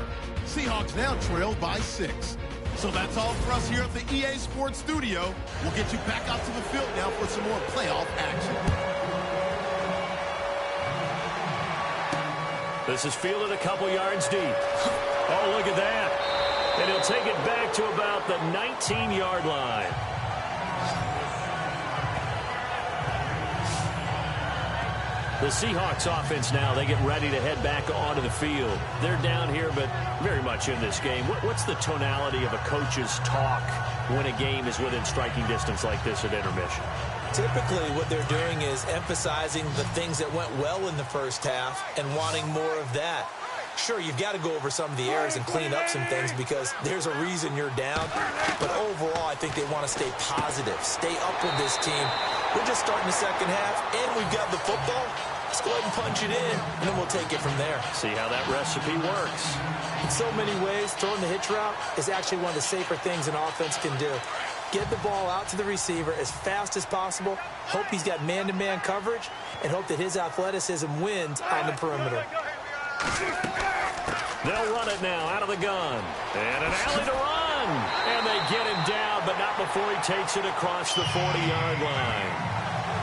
Speaker 4: Seahawks now trail by 6. So that's all for us here at the EA Sports Studio. We'll get you back out to the field now for some more playoff action.
Speaker 1: This is fielded a couple yards deep. Oh, look at that. And he'll take it back to about the 19-yard line. The Seahawks offense now, they get ready to head back onto the field. They're down here, but very much in this game. What's the tonality of a coach's talk when a game is within striking distance like this at intermission?
Speaker 2: Typically, what they're doing is emphasizing the things that went well in the first half and wanting more of that. Sure, you've got to go over some of the errors and clean up some things because there's a reason you're down. But overall, I think they want to stay positive, stay up with this team. We're just starting the second half, and we've got the football. Let's go ahead and punch it in, and then we'll take it from there.
Speaker 1: See how that recipe works.
Speaker 2: In so many ways, throwing the hitch route is actually one of the safer things an offense can do. Get the ball out to the receiver as fast as possible, hope he's got man-to-man coverage, and hope that his athleticism wins on the perimeter.
Speaker 1: They'll run it now out of the gun. And an alley to run. And they get him down, but not before he takes it across the 40-yard line.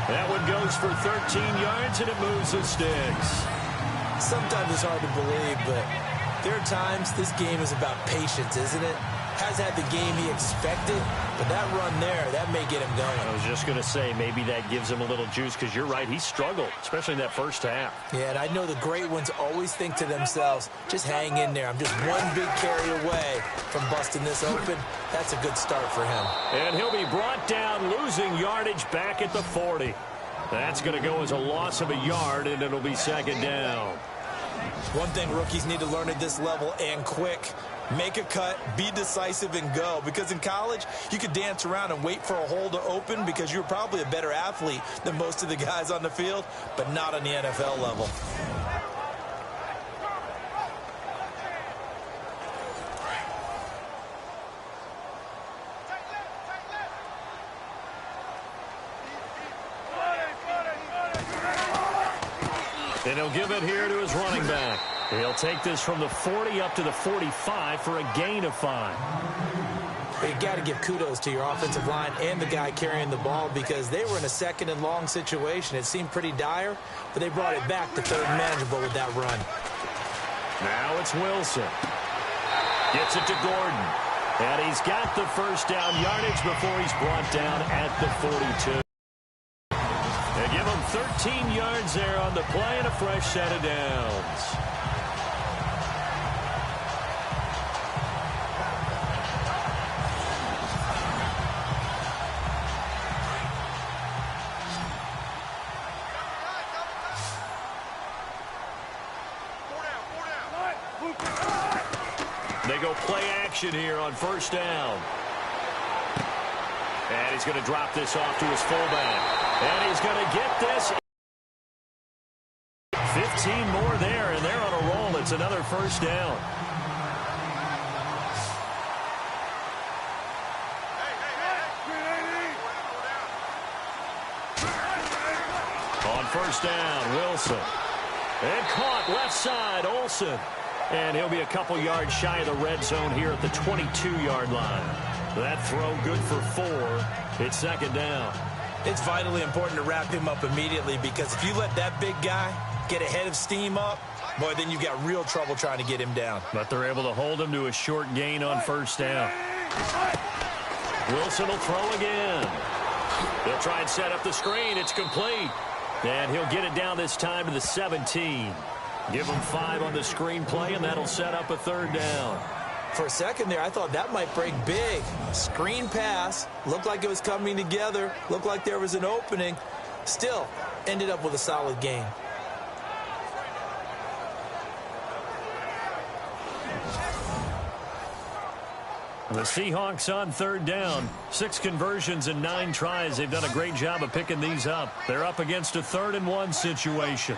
Speaker 1: That one goes for 13 yards, and it moves the sticks. Sometimes it's hard to believe, but there are times this game is about patience, isn't it? Has had the game he expected, but that run there, that may get him going. I was just going to say, maybe that gives him a little juice, because you're right, he struggled, especially in that first half. Yeah, and I know the great ones always think to themselves, just hang in there. I'm just one big carry away from busting this open. That's a good start for him. And he'll be brought down, losing yardage back at the 40. That's going to go as a loss of a yard, and it'll be second down. One thing rookies need to learn at this level, and quick, make a cut, be decisive, and go. Because in college, you could dance around and wait for a hole to open because you're probably a better athlete than most of the guys on the field, but not on the NFL level. And he'll give it here to his running back. He'll take this from the 40 up to the 45 for a gain of 5. You got to give kudos to your offensive line and the guy carrying the ball because they were in a second and long situation. It seemed pretty dire, but they brought it back to third and manageable with that run. Now it's Wilson. Gets it to Gordon. And he's got the first down yardage before he's brought down at the 42. They give him 13 yards there on the play and a fresh set of downs. They go play action here on first down. And he's going to drop this off to his fullback. And he's going to get this. 15 more there, and they're on a roll. It's another first down. On first down, Wilson. And caught left side, Olsen. And he'll be a couple yards shy of the red zone here at the 22-yard line. That throw good for 4. It's second down. It's vitally important to wrap him up immediately because if you let that big guy get ahead of steam up, boy, then you've got real trouble trying to get him down. But they're able to hold him to a short gain on first down. Wilson will throw again. They'll try and set up the screen. It's complete. And he'll get it down this time to the 17. Give him 5 on the screen play, and that'll set up a third down. For a second there, I thought that might break big. Screen pass. Looked like it was coming together. Looked like there was an opening. Still, ended up with a solid gain. The Seahawks on third down. 6 conversions and 9 tries. They've done a great job of picking these up. They're up against a 3rd-and-1 situation.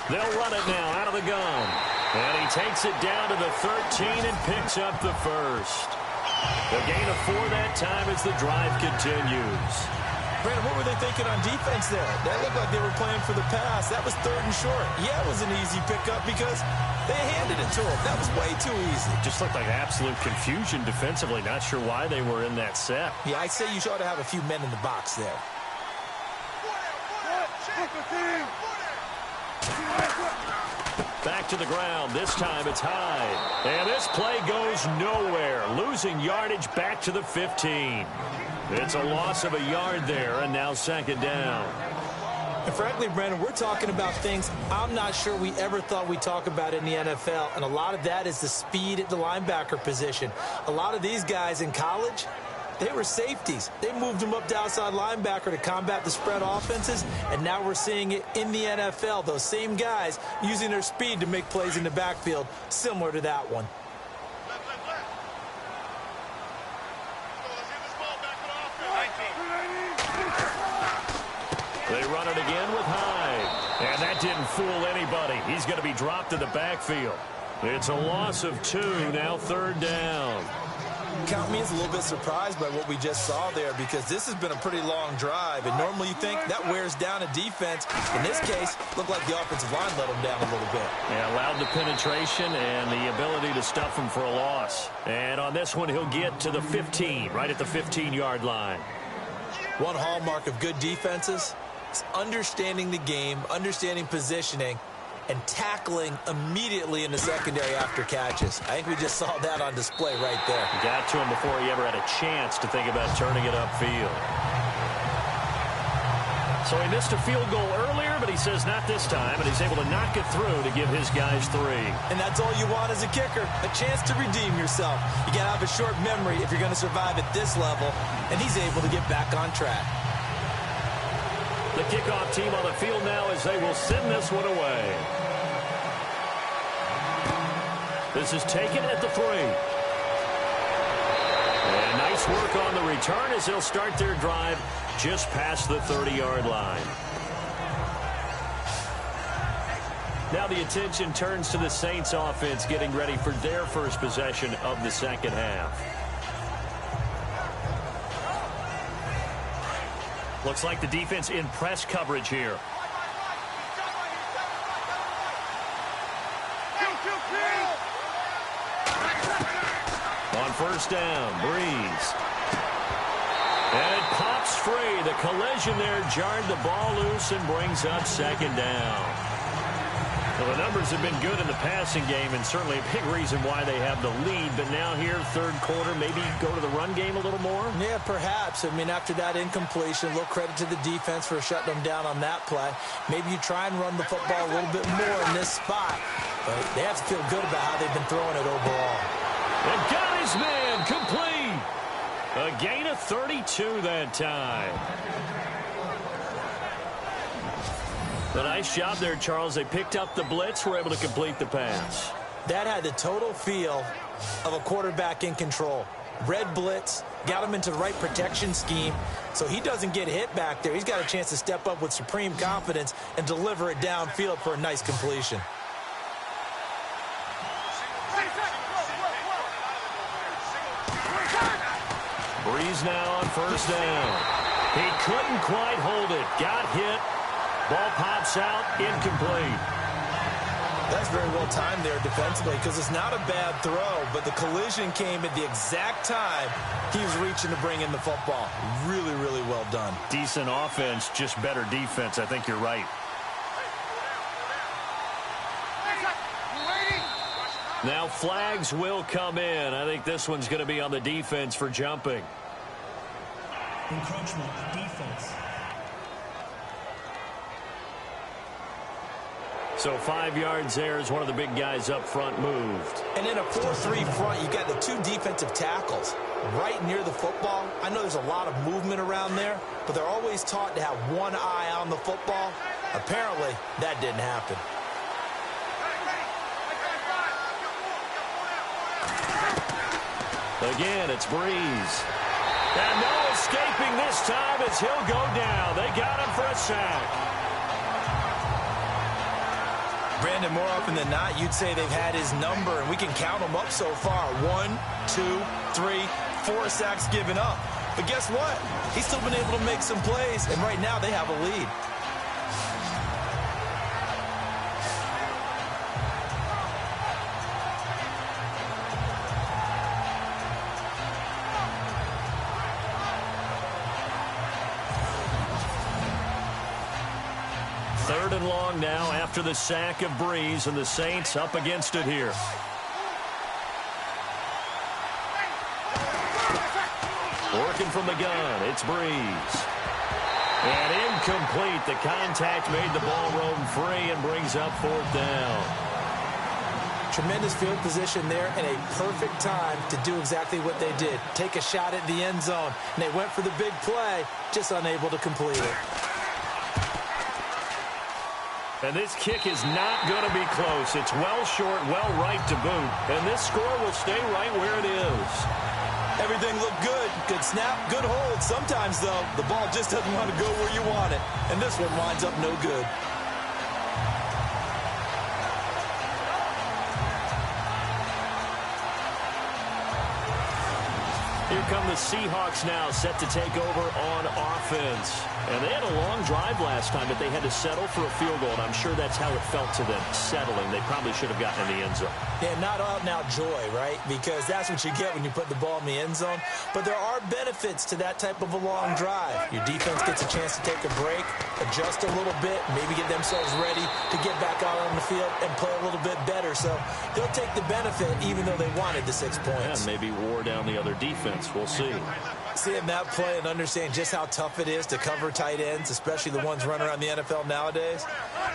Speaker 1: They'll run it now out of the gun. And he takes it down to the 13 and picks up the first. The gain of 4 that time as the drive continues.
Speaker 2: Brandon, what were they thinking on defense there? That looked like they were playing for the pass. That was 3rd and short. Yeah, it was an easy pickup because they handed it to him. That was way too easy.
Speaker 1: Just looked like absolute confusion defensively. Not sure why they were in that set.
Speaker 2: Yeah, I'd say you ought to have a few men in the box there.
Speaker 1: Back to the ground. This time it's Hyde. And this play goes nowhere. Losing yardage back to the 15. It's a loss of a yard there, and now 2nd down.
Speaker 2: And frankly, Brandon, we're talking about things I'm not sure we ever thought we'd talk about in the NFL, and a lot of that is the speed at the linebacker position. A lot of these guys in college, they were safeties. They moved them up to outside linebacker to combat the spread offenses, and now we're seeing it in the NFL. Those same guys using their speed to make plays in the backfield, similar to that one.
Speaker 1: They run it again with Hyde. And that didn't fool anybody. He's going to be dropped in the backfield. It's a loss of 2, now 3rd down.
Speaker 2: Count me as a little bit surprised by what we just saw there because this has been a pretty long drive, and normally you think that wears down a defense. In this case, looked like the offensive line let them down a little bit.
Speaker 1: Yeah, allowed the penetration and the ability to stuff him for a loss. And on this one, he'll get to the 15, right at the 15-yard line.
Speaker 2: One hallmark of good defenses is understanding the game, understanding positioning, and tackling immediately in the secondary after catches. I think we just saw that on display right there.
Speaker 1: Got to him before he ever had a chance to think about turning it upfield. So he missed a field goal earlier, but he says not this time, and he's able to knock it through to give his guys 3.
Speaker 2: And that's all you want as a kicker, a chance to redeem yourself. You got to have a short memory if you're going to survive at this level, and he's able to get back on track.
Speaker 1: The kickoff team on the field now as they will send this one away. This is taken at the 3. And nice work on the return as they'll start their drive just past the 30-yard line. Now the attention turns to the Saints offense getting ready for their first possession of the 2nd half. Looks like the defense in press coverage here. On 1st down, Breeze. And it pops free. The collision there jarred the ball loose and brings up 2nd down. Well, the numbers have been good in the passing game and certainly a big reason why they have the lead. But now here, 3rd quarter, maybe go to the run game a little more?
Speaker 2: Yeah, perhaps. I mean, after that incompletion, a little credit to the defense for shutting them down on that play. Maybe you try and run the football a little bit more in this spot. But they have to feel good about how they've been throwing it overall.
Speaker 1: And got his man complete. A gain of 32 that time. A nice job there, Charles. They picked up the blitz, were able to complete the pass.
Speaker 2: That had the total feel of a quarterback in control. Red blitz, got him into the right protection scheme, so he doesn't get hit back there. He's got a chance to step up with supreme confidence and deliver it downfield for a nice completion.
Speaker 1: Breeze now on 1st down. He couldn't quite hold it. Got hit. Ball pops out, incomplete.
Speaker 2: That's very well timed there defensively because it's not a bad throw, but the collision came at the exact time he was reaching to bring in the football. Really, really well done.
Speaker 1: Decent offense, just better defense. I think you're right. Now flags will come in. I think this one's going to be on the defense for jumping.
Speaker 3: Encroachment, defense.
Speaker 1: So 5 yards there as one of the big guys up front moved.
Speaker 2: And in a 4-3 front, you got the 2 defensive tackles right near the football. I know there's a lot of movement around there, but they're always taught to have one eye on the football. Apparently, that didn't happen.
Speaker 1: Again, it's Breeze. And no escaping this time as he'll go down. They got him for a sack.
Speaker 2: Brandon, more often than not, you'd say they've had his number, and we can count them up so far. 1, 2, 3, 4 sacks given up. But guess what? He's still been able to make some plays, and right now they have a lead.
Speaker 1: Third and long now after the sack of Breeze, and the Saints up against it here. Working from the gun, it's Breeze. And incomplete. The contact made the ball roam free and brings up fourth down.
Speaker 2: Tremendous field position there and a perfect time to do exactly what they did. Take a shot at the end zone. And they went for the big play, just unable to complete it.
Speaker 1: And this kick is not going to be close. It's well short, well right to boot. And this score will stay right where it is.
Speaker 2: Everything looked good. Good snap, good hold. Sometimes, though, the ball just doesn't want to go where you want it. And this one winds up no good.
Speaker 1: Here come the Seahawks now, set to take over on offense. And they had a long drive last time, but they had to settle for a field goal, and I'm sure that's how it felt to them, settling. They probably should have gotten in the end zone.
Speaker 2: Yeah, not out-and-out joy, right? Because that's what you get when you put the ball in the end zone. But there are benefits to that type of a long drive. Your defense gets a chance to take a break, adjust a little bit, maybe get themselves ready to get back out on the field and play a little bit better. So they'll take the benefit even though they wanted the 6 points.
Speaker 1: Yeah, maybe wore down the other defense. We'll see.
Speaker 2: Seeing that play and understand just how tough it is to cover tight ends, especially the ones running around the NFL nowadays,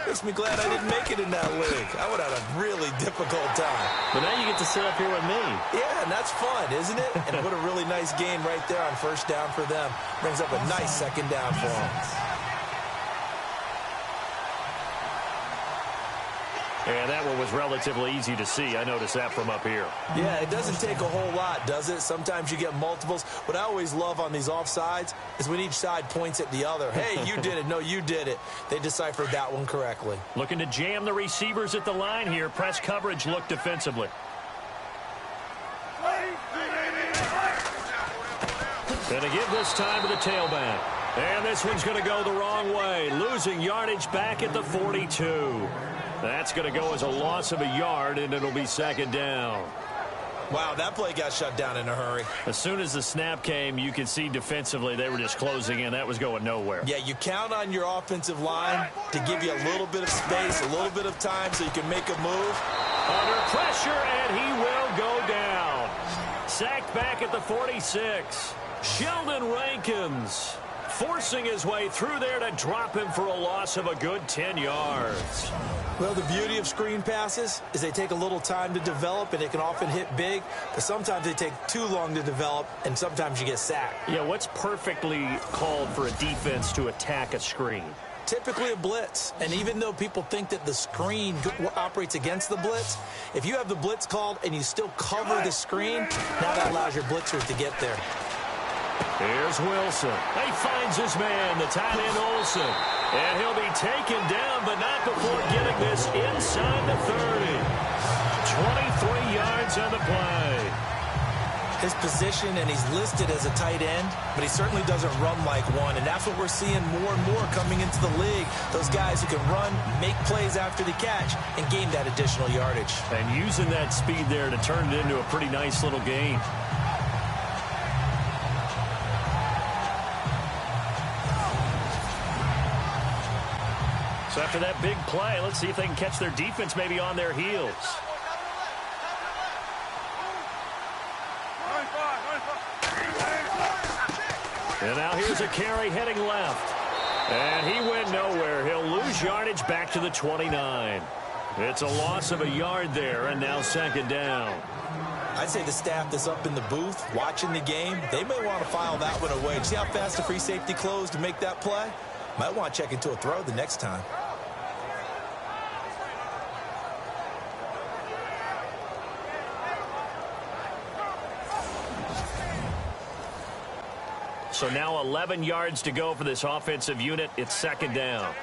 Speaker 2: makes me glad I didn't make it in that league. I would have had a really difficult time.
Speaker 1: But now you get to sit up here with me.
Speaker 2: Yeah, and that's fun, isn't it? And what a really nice game right there on first down for them. Brings up a nice second down for them.
Speaker 1: And that one was relatively easy to see. I noticed that from up here.
Speaker 2: Yeah, it doesn't take a whole lot, does it? Sometimes you get multiples. What I always love on these offsides is when each side points at the other. Hey, you did it. No, you did it. They deciphered that one correctly.
Speaker 1: Looking to jam the receivers at the line here. Press coverage look defensively. Going to give this time to the tailback. And this one's going to go the wrong way. Losing yardage back at the 42. That's going to go as a loss of a yard, and it'll be second down.
Speaker 2: Wow, that play got shut down in a hurry.
Speaker 1: As soon as the snap came, you could see defensively they were just closing in. That was going nowhere.
Speaker 2: Yeah, you count on your offensive line to give you a little bit of space, a little bit of time so you can make a move.
Speaker 1: Under pressure, and he will go down. Sacked back at the 46. Sheldon Rankins forcing his way through there to drop him for a loss of a good 10 yards.
Speaker 2: Well, the beauty of screen passes is they take a little time to develop, and they can often hit big, but sometimes they take too long to develop, and sometimes you get sacked.
Speaker 1: Yeah, what's perfectly called for a defense to attack a screen?
Speaker 2: Typically a blitz, and even though people think that the screen operates against the blitz, if you have the blitz called and you still cover the screen, now that allows your blitzers to get there.
Speaker 1: Here's Wilson. He finds his man, the tight end Olsen. And he'll be taken down, but not before getting this inside the 30. 23 yards on the play.
Speaker 2: His position, and he's listed as a tight end, but he certainly doesn't run like one, and that's what we're seeing more and more coming into the league. Those guys who can run, make plays after the catch, and gain that additional yardage.
Speaker 1: And using that speed there to turn it into a pretty nice little gain. So after that big play, let's see if they can catch their defense maybe on their heels. And now here's a carry heading left. And he went nowhere. He'll lose yardage back to the 29. It's a loss of a yard there, and now second down.
Speaker 2: I'd say the staff that's up in the booth watching the game, they may want to file that one away. See how fast the free safety closed to make that play? Might want to check into a throw the next time.
Speaker 1: So now 11 yards to go for this offensive unit. It's second down.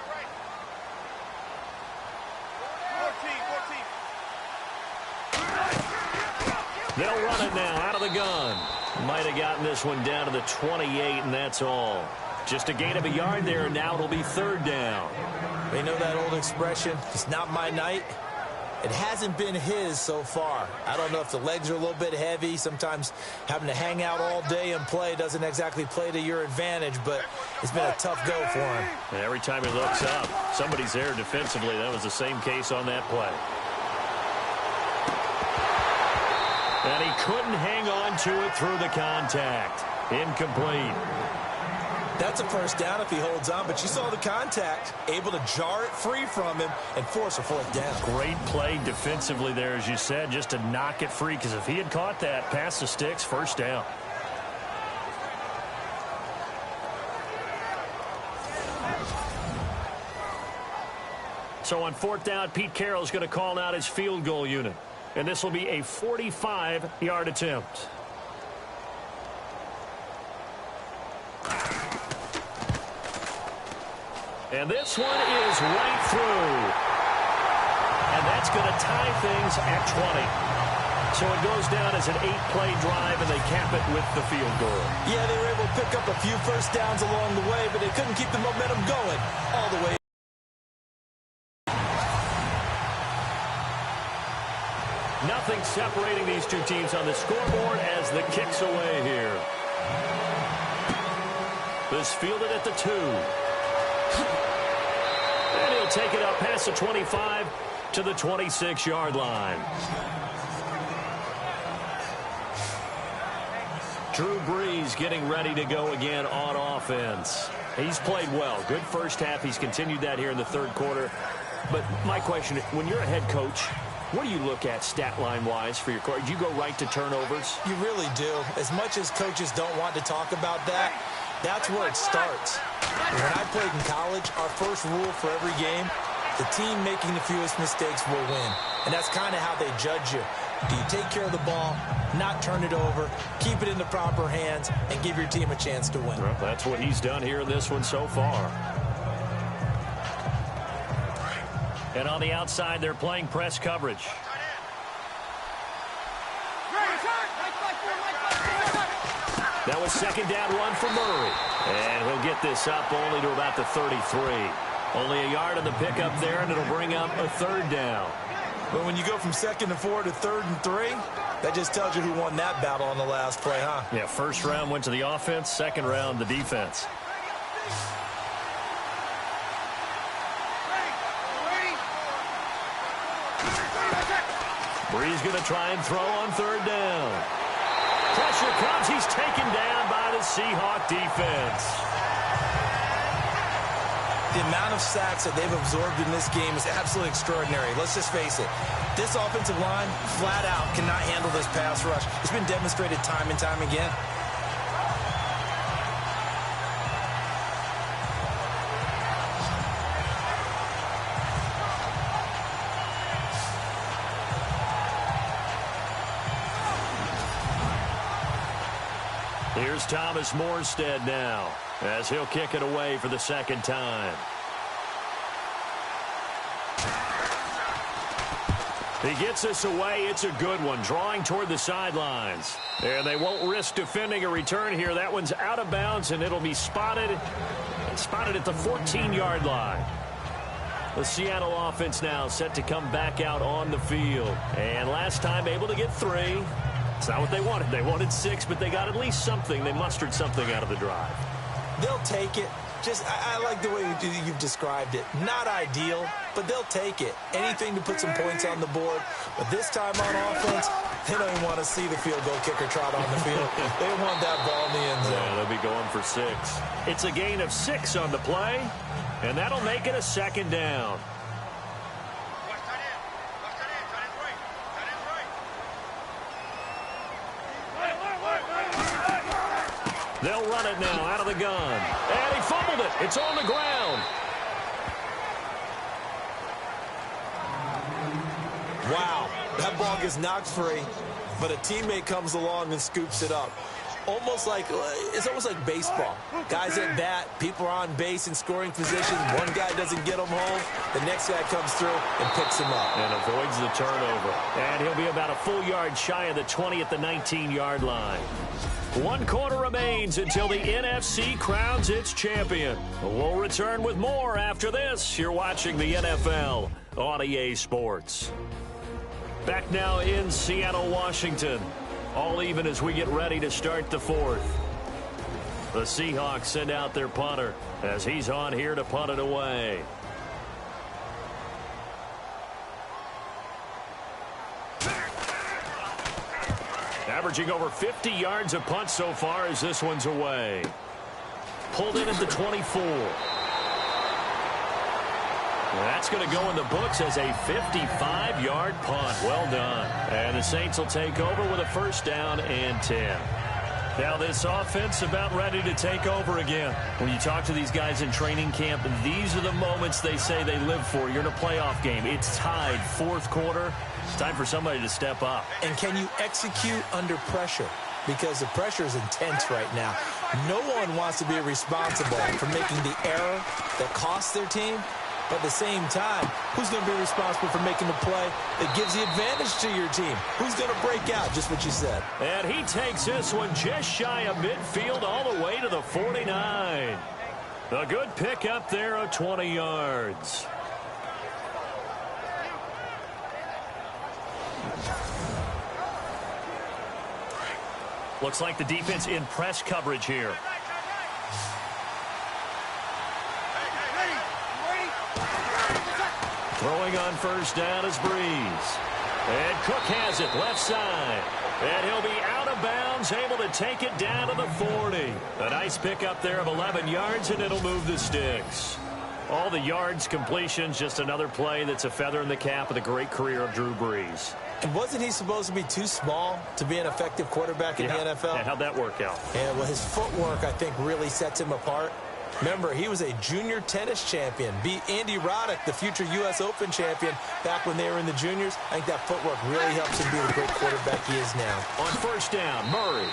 Speaker 1: They'll run it now out of the gun. Might have gotten this one down to the 28, and that's all. Just a gain of a yard there, and now it'll be third down.
Speaker 2: They know that old expression, it's not my night. It hasn't been his so far. I don't know if the legs are a little bit heavy. Sometimes having to hang out all day and play doesn't exactly play to your advantage, but it's been a tough go for him.
Speaker 1: And every time he looks up, somebody's there defensively. That was the same case on that play. And he couldn't hang on to it through the contact. Incomplete.
Speaker 2: That's a first down if he holds on, but you saw the contact, able to jar it free from him and force a fourth down.
Speaker 1: Great play defensively there, as you said, just to knock it free, because if he had caught that, past the sticks, first down. So on fourth down, Pete Carroll's going to call out his field goal unit. And this will be a 45-yard attempt. And this one is right through. And that's going to tie things at 20. So it goes down as an 8-play drive, and they cap it with the field goal.
Speaker 2: Yeah, they were able to pick up a few first downs along the way, but they couldn't keep the momentum going all the way.
Speaker 1: Nothing separating these two teams on the scoreboard as the kick's away here. This fielded at the 2. And he'll take it up past the 25 to the 26-yard line. Drew Brees getting ready to go again on offense. He's played well. Good first half. He's continued that here in the third quarter. But my question, when you're a head coach, what do you look at stat line-wise for your court? Do you go right to turnovers?
Speaker 2: You really do. As much as coaches don't want to talk about that, that's where it starts. When I played in college, our first rule for every game, the team making the fewest mistakes will win. And that's kind of how they judge you. Do you take care of the ball, not turn it over, keep it in the proper hands, and give your team a chance to win?
Speaker 1: Well, that's what he's done here in this one so far. And on the outside, they're playing press coverage. That was second down run for Murray. And he'll get this up only to about the 33. Only a yard on the pickup there, and it'll bring up a third down.
Speaker 2: But when you go from 2nd and 4 to 3rd and 3, that just tells you who won that battle on the last play, huh?
Speaker 1: Yeah, first round went to the offense, second round the defense. Brees going to try and throw on third down. Pressure comes. He's taken down by the Seahawks defense.
Speaker 2: The amount of sacks that they've absorbed in this game is absolutely extraordinary. Let's just face it. This offensive line, flat out, cannot handle this pass rush. It's been demonstrated time and time again.
Speaker 1: Here's Thomas Morstead now, as he'll kick it away for the second time. He gets this away. It's a good one, drawing toward the sidelines. And they won't risk defending a return here. That one's out of bounds, and it'll be spotted at the 14-yard line. The Seattle offense now set to come back out on the field. And last time able to get 3. It's not what they wanted. They wanted 6, but they got at least something. They mustered something out of the drive.
Speaker 2: They'll take it. I like the way you've described it. Not ideal, but they'll take it. Anything to put some points on the board. But this time on offense, they don't even want to see the field goal kicker trot on the field. They want that ball in the end zone.
Speaker 1: Yeah, they'll be going for 6. It's a gain of 6 on the play, and that'll make it a second down. They'll run it now out of the gun. And he fumbled it. It's on the ground.
Speaker 2: Wow, that ball gets knocked free, but a teammate comes along and scoops it up. almost like baseball. Guys at bat, people are on base in scoring position. One guy doesn't get them home. The next guy comes through and picks him up.
Speaker 1: And avoids the turnover. And he'll be about a full yard shy of the 20 at the 19-yard line. 1 quarter remains until the NFC crowns its champion. We'll return with more after this. You're watching the NFL on EA Sports. Back now in Seattle, Washington. All even as we get ready to start the fourth. The Seahawks send out their punter as he's on here to punt it away. Averaging over 50 yards a punt so far as this one's away. Pulled in at the 24. That's going to go in the books as a 55-yard punt. Well done. And the Saints will take over with a first down and 10. Now this offense about ready to take over again. When you talk to these guys in training camp, these are the moments they say they live for. You're in a playoff game. It's tied, fourth quarter. It's time for somebody to step up.
Speaker 2: And can you execute under pressure? Because the pressure is intense right now. No one wants to be responsible for making the error that costs their team. But at the same time, who's going to be responsible for making the play that gives the advantage to your team? Who's going to break out? Just what you said.
Speaker 1: And he takes this one just shy of midfield all the way to the 49. A good pick up there of 20 yards. Looks like the defense in press coverage here. Throwing on first down is Breeze. And Cook has it left side. And he'll be out of bounds, able to take it down to the 40. A nice pickup there of 11 yards, and it'll move the sticks. All the yards, completions, just another play that's a feather in the cap of the great career of Drew Brees.
Speaker 2: And wasn't he supposed to be too small to be an effective quarterback in the NFL?
Speaker 1: Yeah, how'd that work out?
Speaker 2: Yeah, well, his footwork, I think, really sets him apart. Remember, he was a junior tennis champion, beat Andy Roddick, the future U.S. Open champion, back when they were in the juniors. I think that footwork really helps him be the great quarterback he is now.
Speaker 1: On first down, Murray.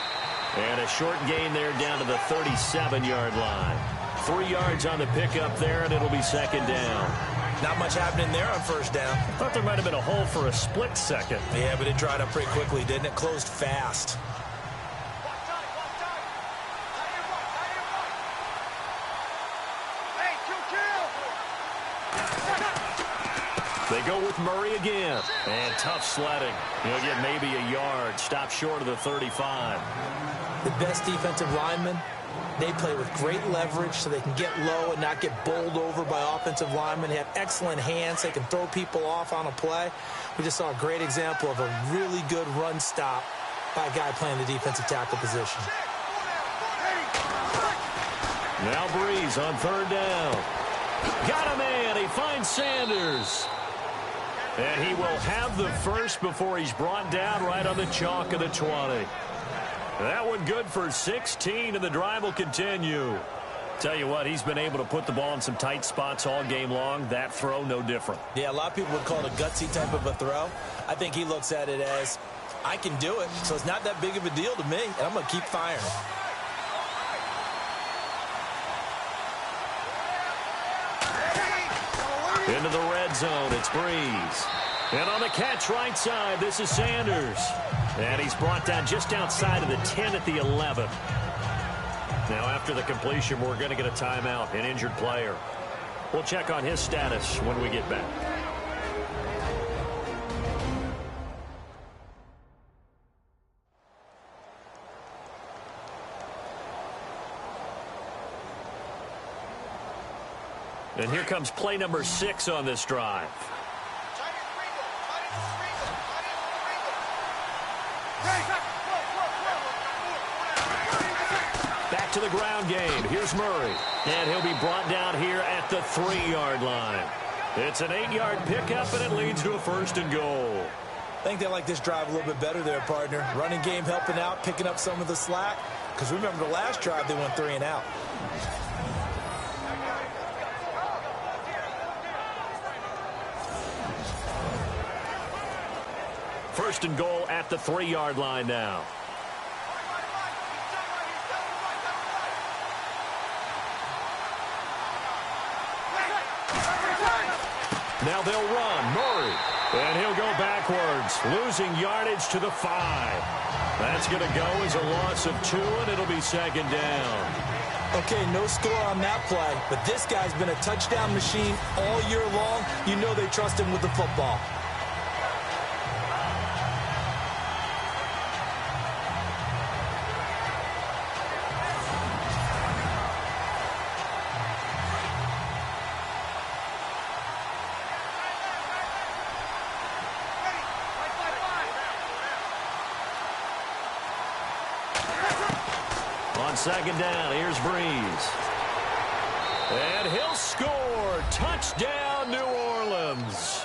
Speaker 1: And a short gain there down to the 37-yard line. 3 yards on the pickup there, and it'll be second down.
Speaker 2: Not much happening there on first down.
Speaker 1: I thought there might have been a hole for a split second.
Speaker 2: Yeah, but it dried up pretty quickly, didn't it? Closed fast.
Speaker 1: They go with Murray again. And tough sledding. He'll get maybe a yard. Stop short of the 35.
Speaker 2: The best defensive linemen, they play with great leverage so they can get low and not get bowled over by offensive linemen. They have excellent hands. They can throw people off on a play. We just saw a great example of a really good run stop by a guy playing the defensive tackle position.
Speaker 1: Now Breeze on third down. Got a man. He finds Sanders. And he will have the first before he's brought down right on the chalk of the 20. That one good for 16, and the drive will continue. Tell you what, he's been able to put the ball in some tight spots all game long. That throw, no different.
Speaker 2: Yeah, a lot of people would call it a gutsy type of a throw. I think he looks at it as, I can do it, so it's not that big of a deal to me, and I'm going to keep firing.
Speaker 1: Into the red zone, it's Breeze. And on the catch right side, this is Sanders. And he's brought down just outside of the 10 at the 11. Now after the completion, we're going to get a timeout, an injured player. We'll check on his status when we get back. And here comes play number 6 on this drive. Back to the ground game. Here's Murray. And he'll be brought down here at the 3-yard line. It's an 8-yard pickup, and it leads to a first and goal.
Speaker 2: I think they like this drive a little bit better there, partner. Running game helping out, picking up some of the slack. Because remember the last drive, they went 3 and out.
Speaker 1: First and goal at the 3-yard line now. Now they'll run. Murray. And he'll go backwards, losing yardage to the 5. That's going to go as a loss of 2, and it'll be second down.
Speaker 2: Okay, no score on that play, but this guy's been a touchdown machine all year long. You know they trust him with the football.
Speaker 1: On second down, here's Breeze. And he'll score. Touchdown, New Orleans.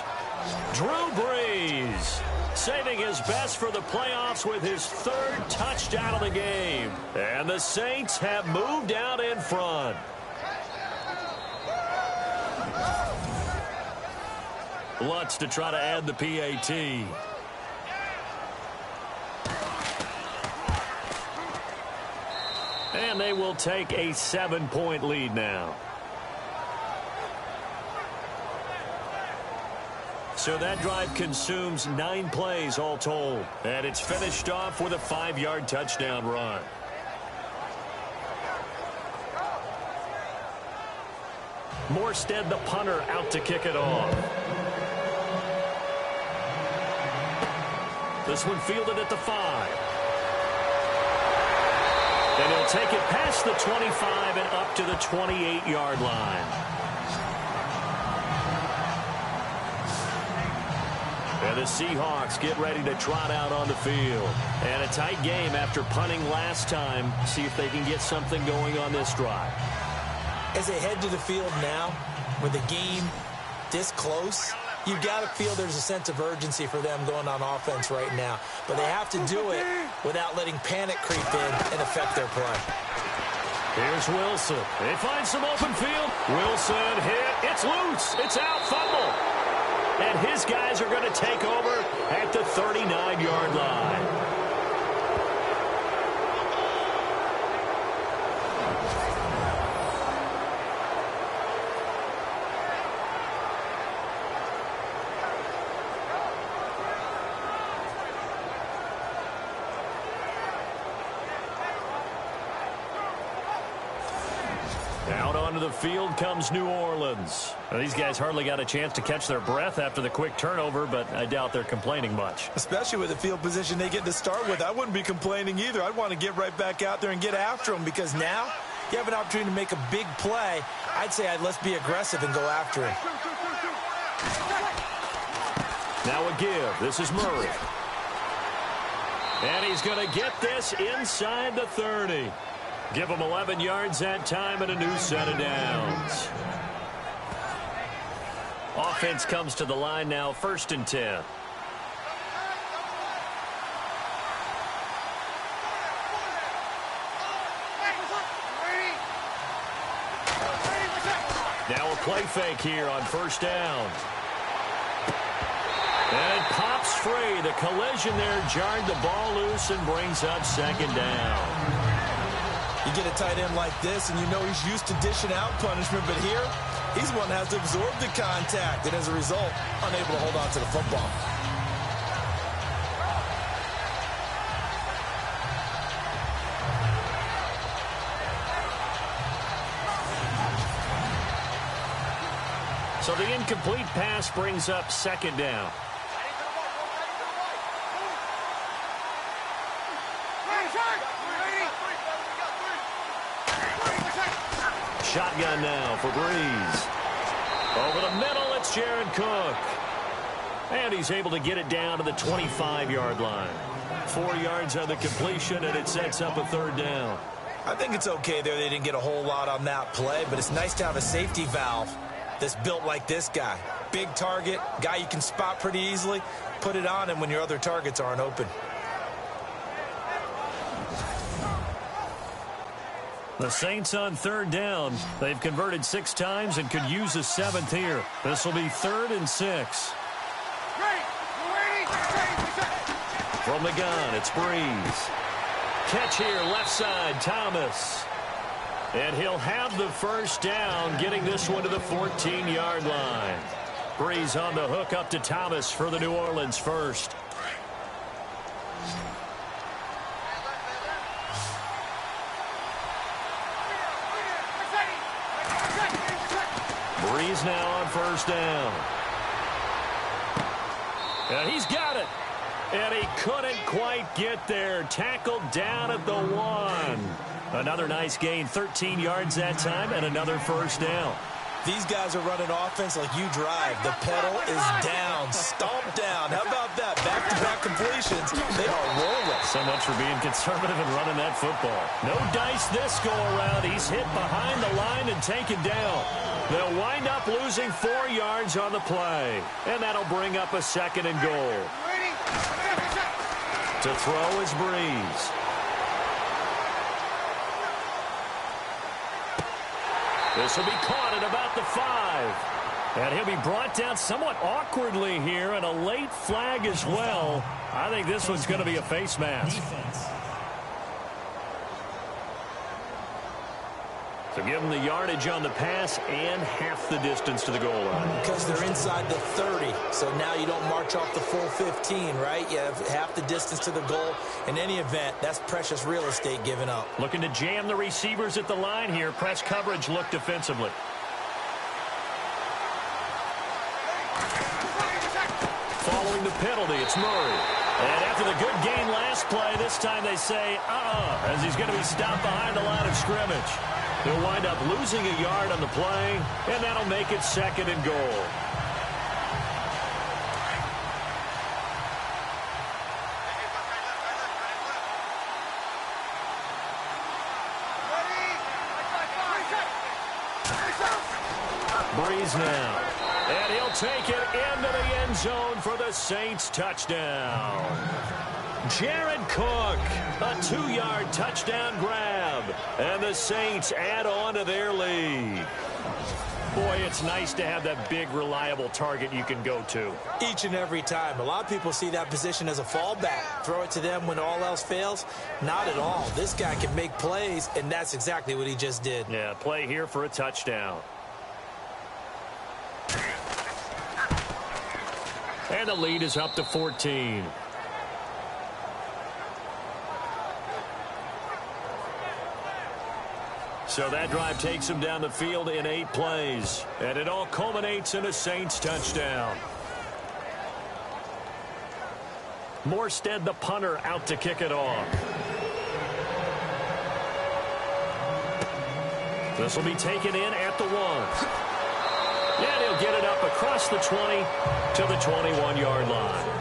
Speaker 1: Drew Brees saving his best for the playoffs with his 3rd touchdown of the game. And the Saints have moved out in front. Lutz to try to add the PAT. And they will take a 7-point lead now. So that drive consumes 9 plays all told. And it's finished off with a 5-yard touchdown run. Morstead, the punter, out to kick it off. This one fielded at the 5. And he'll take it past the 25 and up to the 28-yard line. And the Seahawks get ready to trot out on the field. And a tight game after punting last time. See if they can get something going on this drive.
Speaker 2: As they head to the field now, with the game this close, you've got to feel there's a sense of urgency for them going on offense right now. But they have to do it without letting panic creep in and affect their play.
Speaker 1: Here's Wilson. They find some open field. Wilson hit. It's loose. It's out. Fumble. And his guys are going to take over at the 39-yard line. Out onto the field comes New Orleans. Now, these guys hardly got a chance to catch their breath after the quick turnover, but I doubt they're complaining much.
Speaker 2: Especially with the field position they get to start with. I wouldn't be complaining either. I'd want to get right back out there and get after them, because now you have an opportunity to make a big play. I'd say let's be aggressive and go after him.
Speaker 1: Now a give. This is Murray. And he's going to get this inside the 30. Give him 11 yards that time and a new set of downs. Offense comes to the line now, 1st and 10. Now a play fake here on 1st down. And it pops free. The collision there jarred the ball loose and brings up 2nd down.
Speaker 2: You get a tight end like this, and you know he's used to dishing out punishment, but here, he's one that has to absorb the contact, and as a result, unable to hold on to the football.
Speaker 1: So the incomplete pass brings up 2nd down. Shotgun now for Breeze. Over the middle, it's Jared Cook. And he's able to get it down to the 25-yard line. 4 yards on the completion, and it sets up a 3rd down.
Speaker 2: I think it's okay there. They didn't get a whole lot on that play, but it's nice to have a safety valve that's built like this guy. Big target, guy you can spot pretty easily. Put it on him when your other targets aren't open.
Speaker 1: The Saints on 3rd down. They've converted 6 times and could use a 7th here. This will be 3rd and 6. From the gun, it's Breeze. Catch here, left side, Thomas. And he'll have the 1st down, getting this one to the 14-yard line. Breeze on the hook up to Thomas for the New Orleans first. Breeze now on first down. And he's got it. And he couldn't quite get there. Tackled down at the 1. Another nice gain, 13 yards that time, and another first down.
Speaker 2: These guys are running offense like you drive. The pedal is down, stomped down. How about that? Back-to-back completions. They are rolling.
Speaker 1: So much for being conservative and running that football. No dice this go-around. He's hit behind the line and taken down. They'll wind up losing 4 yards on the play. And that'll bring up a 2nd and goal. To throw is Breeze. This will be caught at about the 5. And he'll be brought down somewhat awkwardly here, and a late flag as well. I think this one's going to be a face mask.
Speaker 3: Defense.
Speaker 1: So give them the yardage on the pass and half the distance to the goal line.
Speaker 2: Because they're inside the 30. So now you don't march off the full 15, right? You have half the distance to the goal. In any event, that's precious real estate given up.
Speaker 1: Looking to jam the receivers at the line here. Press coverage look defensively. Following the penalty, it's Murray. And after the good gain last play, this time they say, as he's going to be stopped behind the line of scrimmage. He'll wind up losing a yard on the play, and that'll make it 2nd and goal. Breeze now. And he'll take it into the end zone for the Saints touchdown. Jared Cook, a 2-yard touchdown grab. And the Saints add on to their lead. Boy, it's nice to have that big, reliable target you can go to.
Speaker 2: Each and every time. A lot of people see that position as a fallback. Throw it to them when all else fails. Not at all. This guy can make plays, and that's exactly what he just did.
Speaker 1: Yeah, play here for a touchdown. And the lead is up to 14. So that drive takes him down the field in 8 plays. And it all culminates in a Saints touchdown. Morstead, the punter, out to kick it off. This will be taken in at the 1. And he'll get it up across the 20 to the 21-yard line.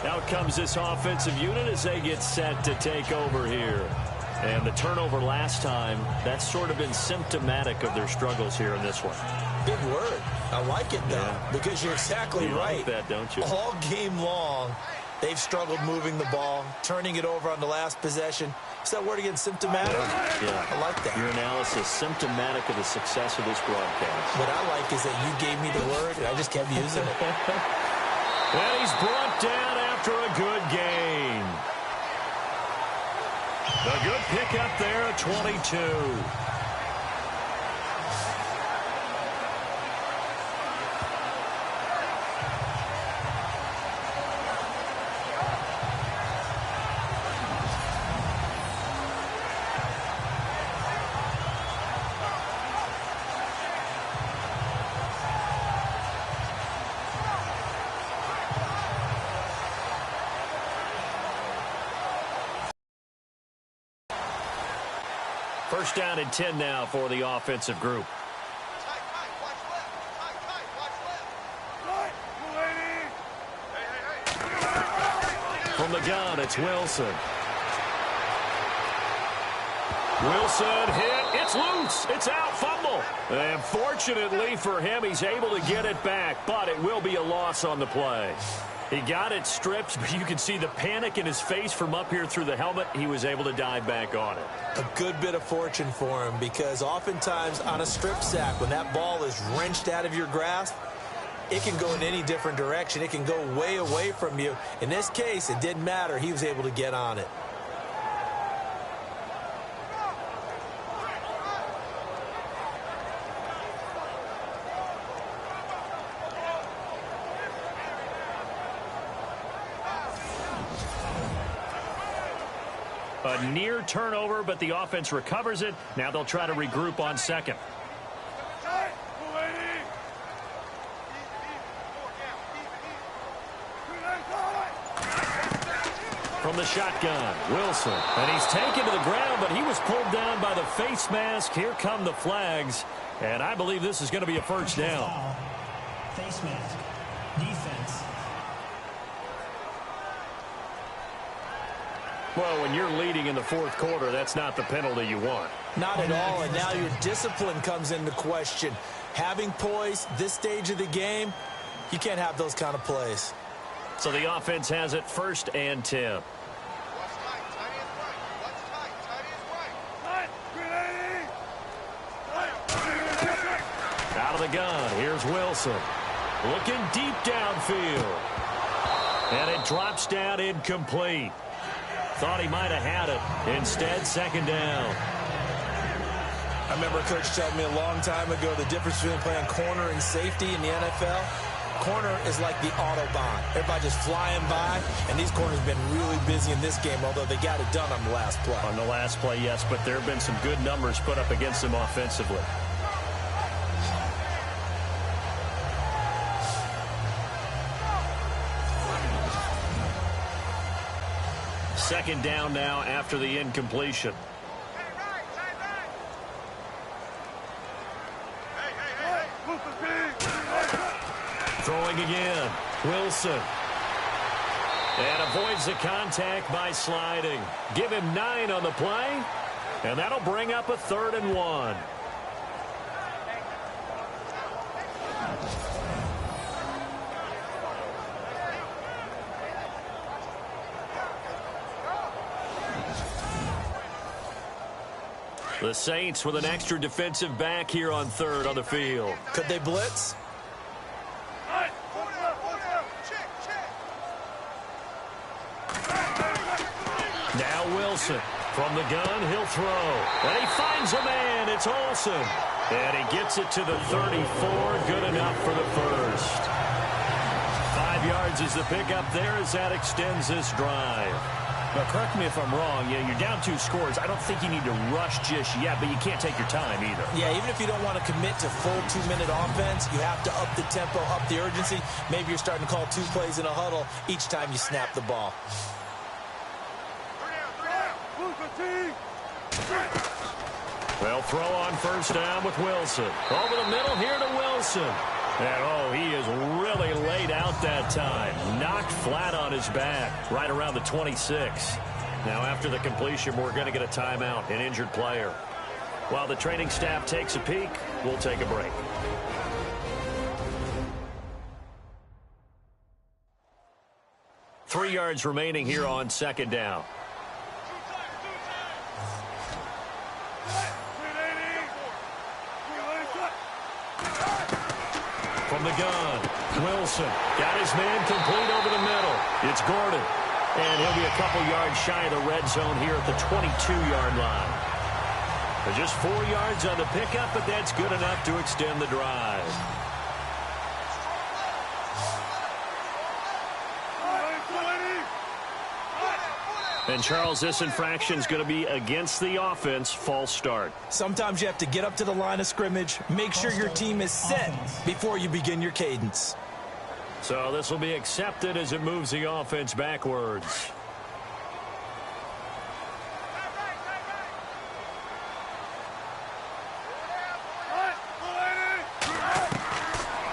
Speaker 1: Out comes this offensive unit as they get set to take over here. And the turnover last time, that's sort of been symptomatic of their struggles here in this one.
Speaker 2: Big word. I like it, though,
Speaker 1: yeah.
Speaker 2: Because you're exactly right.
Speaker 1: Like that, don't you?
Speaker 2: All game long, they've struggled moving the ball, turning it over on the last possession. Is that word again, symptomatic?
Speaker 1: Yeah.
Speaker 2: I like that.
Speaker 1: Your analysis, symptomatic of the success of this broadcast.
Speaker 2: What I like is that you gave me the word, and I just kept using it.
Speaker 1: And he's brought down after a good gain. A good pickup there at 22. First down and 10 now for the offensive group. From the gun, it's Wilson. Wilson hit. It's loose. It's out. Fumble. And fortunately for him, he's able to get it back, but it will be a loss on the play. He got it stripped, but you can see the panic in his face from up here through the helmet. He was able to dive back on it.
Speaker 2: A good bit of fortune for him, because oftentimes on a strip sack, when that ball is wrenched out of your grasp, it can go in any different direction. It can go way away from you. In this case, it didn't matter. He was able to get on it.
Speaker 1: A near turnover, but the offense recovers it. Now they'll try to regroup on second. From the shotgun, Wilson. And he's taken to the ground, but he was pulled down by the face mask. Here come the flags. And I believe this is going to be a first down.
Speaker 3: Face mask. Defense.
Speaker 1: Well, when you're leading in the fourth quarter, that's not the penalty you want.
Speaker 2: Not at all, and now your discipline comes into question. Having poise this stage of the game, you can't have those kind of plays.
Speaker 1: So the offense has it 1st and 10. Out of the gun, here's Wilson. Looking deep downfield. And it drops down incomplete. Thought he might have had it. Instead, second down.
Speaker 2: I remember a coach telling me a long time ago the difference between playing corner and safety in the NFL. Corner is like the Autobahn. Everybody just flying by, and these corners have been really busy in this game, although they got it done on the last play.
Speaker 1: On the last play, yes, but there have been some good numbers put up against them offensively. Second down now after the incompletion. Throwing again. Wilson. And avoids the contact by sliding. Give him 9 on the play. And that'll bring up a 3rd and 1. The Saints with an extra defensive back here on 3rd on the field.
Speaker 2: Could they blitz?
Speaker 1: Now Wilson. From the gun, he'll throw. And he finds a man. It's Olsen. And he gets it to the 34. Good enough for the first. 5 yards is the pickup there as that extends this drive. Now, correct me if I'm wrong. Yeah, you're down 2 scores. I don't think you need to rush just yet, but you can't take your time either.
Speaker 2: Yeah, even if you don't want to commit to full 2-minute offense, you have to up the tempo, up the urgency. Maybe you're starting to call 2 plays in a huddle each time you snap the ball.
Speaker 1: They'll throw on first down with Wilson. Over the middle here to Wilson. And, he is really laid out that time. Knocked flat on his back, right around the 26. Now, after the completion, we're going to get a timeout, an injured player. While the training staff takes a peek, we'll take a break. Three yards remaining here on second down. From the gun, Wilson got his man complete over the middle. It's Gordon, and he'll be a couple yards shy of the red zone here at the 22-yard line. But just 4 yards on the pickup, but that's good enough to extend the drive. And, Charles, this infraction is going to be against the offense. False start.
Speaker 2: Sometimes you have to get up to the line of scrimmage, make sure your team is set before you begin your cadence.
Speaker 1: So this will be accepted as it moves the offense backwards.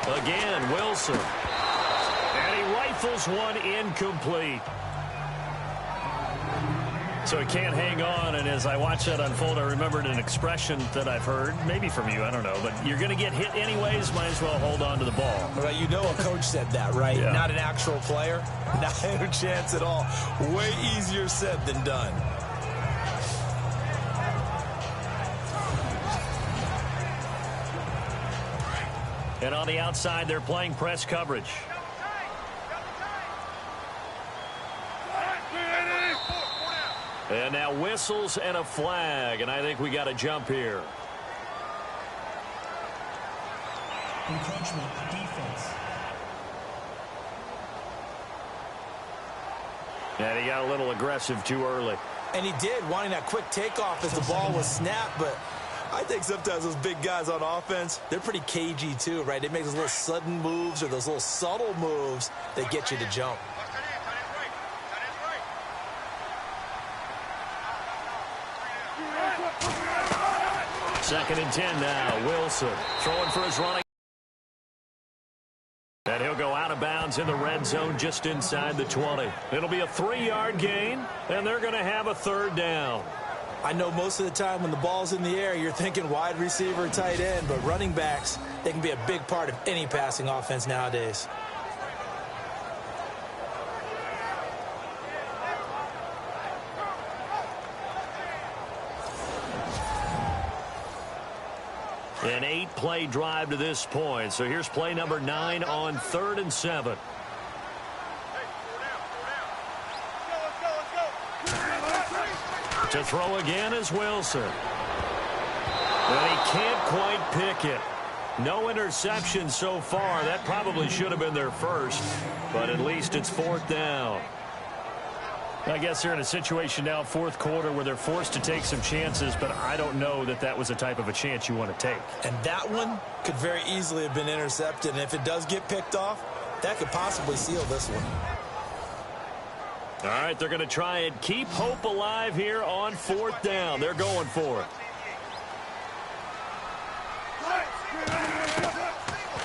Speaker 1: Again, Wilson. And he rifles one incomplete. So he can't hang on, and as I watch that unfold, I remembered an expression that I've heard, maybe from you, I don't know, but you're going to get hit anyways, might as well hold on to the ball.
Speaker 2: Well, you know a coach said that, right?
Speaker 1: Yeah.
Speaker 2: Not an actual player. Not a chance at all. Way easier said than done.
Speaker 1: And on the outside, they're playing press coverage. And now whistles and a flag, and I think we got a jump here.
Speaker 3: Encroachment, defense.
Speaker 1: And he got a little aggressive too early.
Speaker 2: And he did, wanting that quick takeoff as the ball was snapped, but I think sometimes those big guys on offense, they're pretty cagey too, right? They make those little sudden moves or those little subtle moves that get you to jump.
Speaker 1: Second and 10 now. Wilson throwing for his running. And he'll go out of bounds in the red zone just inside the 20. It'll be a 3-yard gain, and they're going to have a third down.
Speaker 2: I know most of the time when the ball's in the air, you're thinking wide receiver, tight end, but running backs, they can be a big part of any passing offense nowadays.
Speaker 1: An 8-play drive to this point. So here's play number 9 on 3rd and 7. To throw again is Wilson. But he can't quite pick it. No interception so far. That probably should have been their first. But at least it's 4th down. I guess they're in a situation now, 4th quarter, where they're forced to take some chances, but I don't know that that was the type of a chance you want to take.
Speaker 2: And that one could very easily have been intercepted, and if it does get picked off, that could possibly seal this one.
Speaker 1: All right, they're going to try and keep hope alive here on 4th down. They're going for it.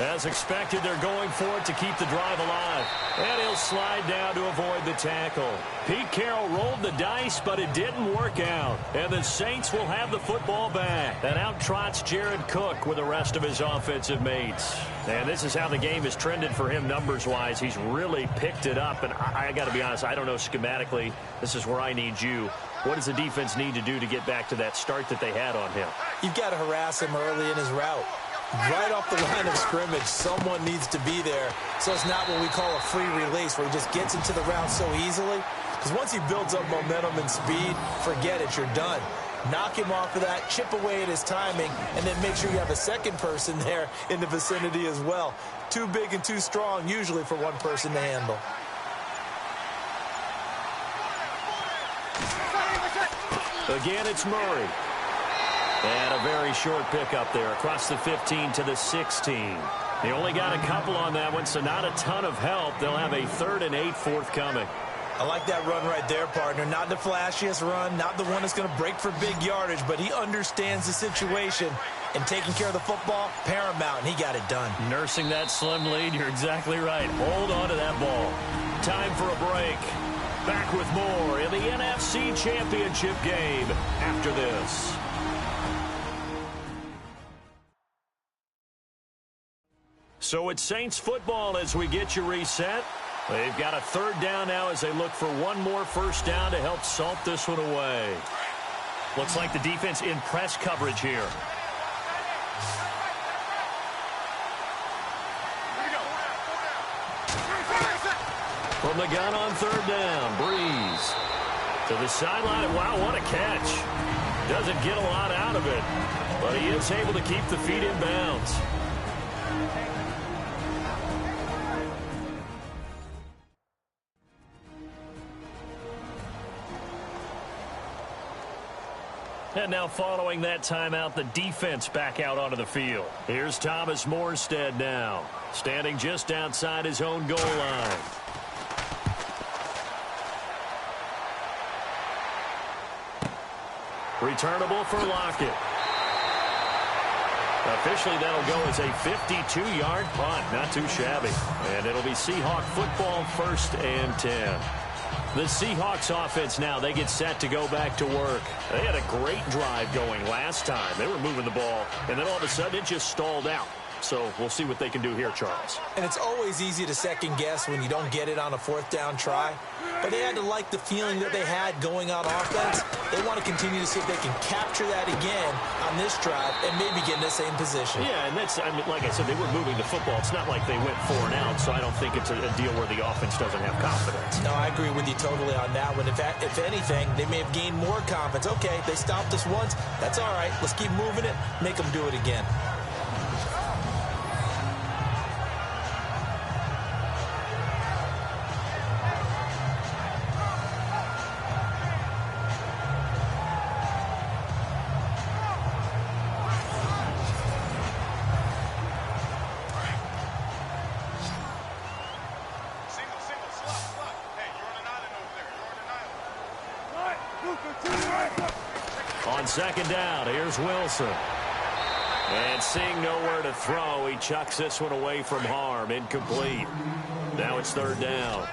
Speaker 1: As expected, they're going for it to keep the drive alive. And he'll slide down to avoid the tackle. Pete Carroll rolled the dice, but it didn't work out. And the Saints will have the football back. And out trots Jared Cook with the rest of his offensive mates. And this is how the game has trended for him numbers-wise. He's really picked it up. And I got to be honest, I don't know schematically. This is where I need you. What does the defense need to do to get back to that start that they had on him?
Speaker 2: You've got to harass him early in his route. Right off the line of scrimmage, someone needs to be there. So it's not what we call a free release where he just gets into the route so easily. Because once he builds up momentum and speed, forget it, you're done. Knock him off of that, chip away at his timing, and then make sure you have a second person there in the vicinity as well. Too big and too strong usually for one person to handle.
Speaker 1: Again, it's Murray. And a very short pickup there across the 15 to the 16. They only got a couple on that one, so not a ton of help. They'll have a 3rd and 8 forthcoming.
Speaker 2: I like that run right there, partner. Not the flashiest run, not the one that's going to break for big yardage, but he understands the situation, and taking care of the football, paramount, and he got it done.
Speaker 1: Nursing that slim lead, you're exactly right. Hold on to that ball. Time for a break. Back with more in the NFC Championship game after this. So it's Saints football as we get you reset. They've got a 3rd down now as they look for one more first down to help salt this one away. Looks like the defense in press coverage here. From the gun on 3rd down, Breeze. To the sideline. Wow, what a catch. Doesn't get a lot out of it, but he is able to keep the feet in bounds. And now following that timeout, the defense back out onto the field. Here's Thomas Morstead now, standing just outside his own goal line. Returnable for Lockett. Officially, that'll go as a 52-yard punt. Not too shabby. And it'll be Seahawk football 1st and 10. The Seahawks offense now, they get set to go back to work. They had a great drive going last time. They were moving the ball, and then all of a sudden it just stalled out. So we'll see what they can do here, Charles.
Speaker 2: And it's always easy to second guess when you don't get it on a 4th down try. But they had to like the feeling that they had going on offense. They want to continue to see if they can capture that again on this drive and maybe get in the same position.
Speaker 1: Yeah, and that's, I mean, like I said, they were moving the football. It's not like they went 4 and out, so I don't think it's a deal where the offense doesn't have confidence.
Speaker 2: No, I agree with you totally on that one. In fact, if anything, they may have gained more confidence. Okay, they stopped us once. That's all right. Let's keep moving it. Make them do it again.
Speaker 1: On second down, here's Wilson. And seeing nowhere to throw, he chucks this one away from harm. Incomplete. Now it's third down.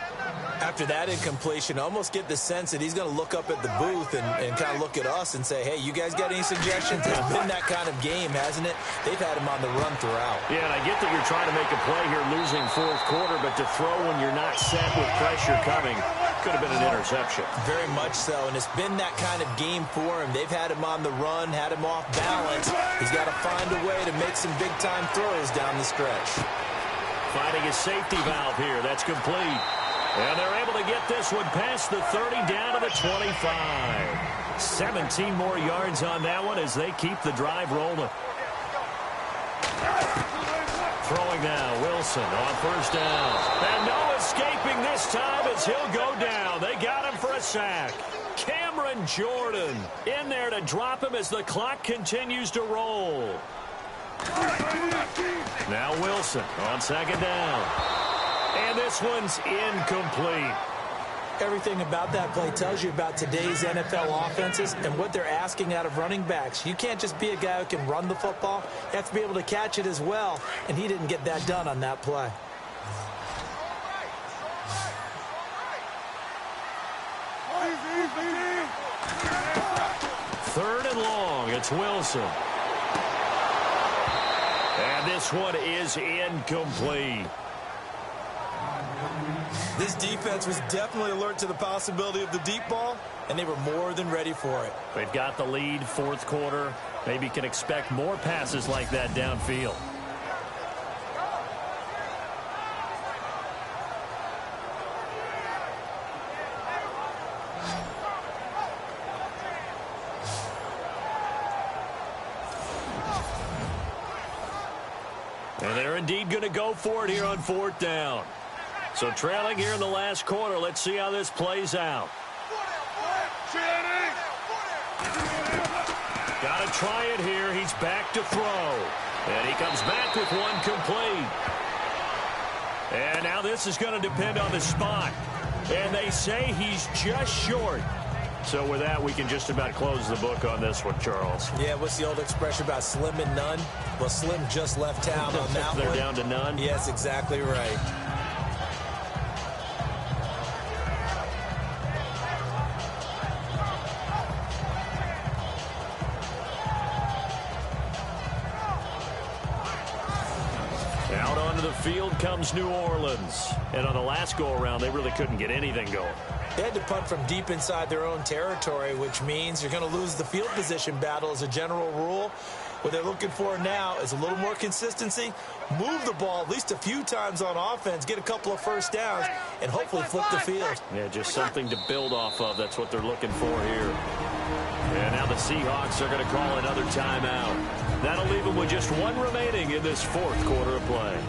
Speaker 2: After that incompletion, I almost get the sense that he's going to look up at the booth and kind of look at us and say, hey, you guys got any suggestions? It's been that kind of game, hasn't it? They've had him on the run throughout.
Speaker 1: Yeah, and I get that you're trying to make a play here losing fourth quarter, but to throw when you're not set with pressure coming could have been an interception.
Speaker 2: Very much so, and it's been that kind of game for him. They've had him on the run, had him off balance. He's got to find a way to make some big-time throws down the stretch.
Speaker 1: Finding a safety valve here. That's complete. And they're able to get this one past the 30 down to the 25. 17 more yards on that one as they keep the drive rolling. Throwing now, Wilson on first down. And no escaping this time as he'll go down. They got him for a sack. Cameron Jordan in there to drop him as the clock continues to roll. Now Wilson on second down. And this one's incomplete.
Speaker 2: Everything about that play tells you about today's NFL offenses and what they're asking out of running backs. You can't just be a guy who can run the football. You have to be able to catch it as well, and he didn't get that done on that play.
Speaker 1: Third and long, it's Wilson. And this one is incomplete.
Speaker 2: This defense was definitely alert to the possibility of the deep ball, and they were more than ready for it.
Speaker 1: They've got the lead, fourth quarter. Maybe can expect more passes like that downfield. And they're indeed going to go for it here on fourth down. So trailing here in the last quarter. Let's see how this plays out. Got to try it here. He's back to throw. And he comes back with one complete. And now this is going to depend on the spot. And they say he's just short. So with that, we can just about close the book on this one, Charles.
Speaker 2: Yeah, what's the old expression about slim and none? Well, Slim just left town on that one.
Speaker 1: They're down to none?
Speaker 2: Yes, exactly right.
Speaker 1: Out onto the field comes New Orleans. And on the last go-around, they really couldn't get anything going.
Speaker 2: They had to punt from deep inside their own territory, which means you're going to lose the field position battle as a general rule. What they're looking for now is a little more consistency, move the ball at least a few times on offense, get a couple of first downs, and hopefully flip the field.
Speaker 1: Yeah, just something to build off of. That's what they're looking for here. And now the Seahawks are going to call another timeout. That'll leave them with just one remaining in this fourth quarter of play.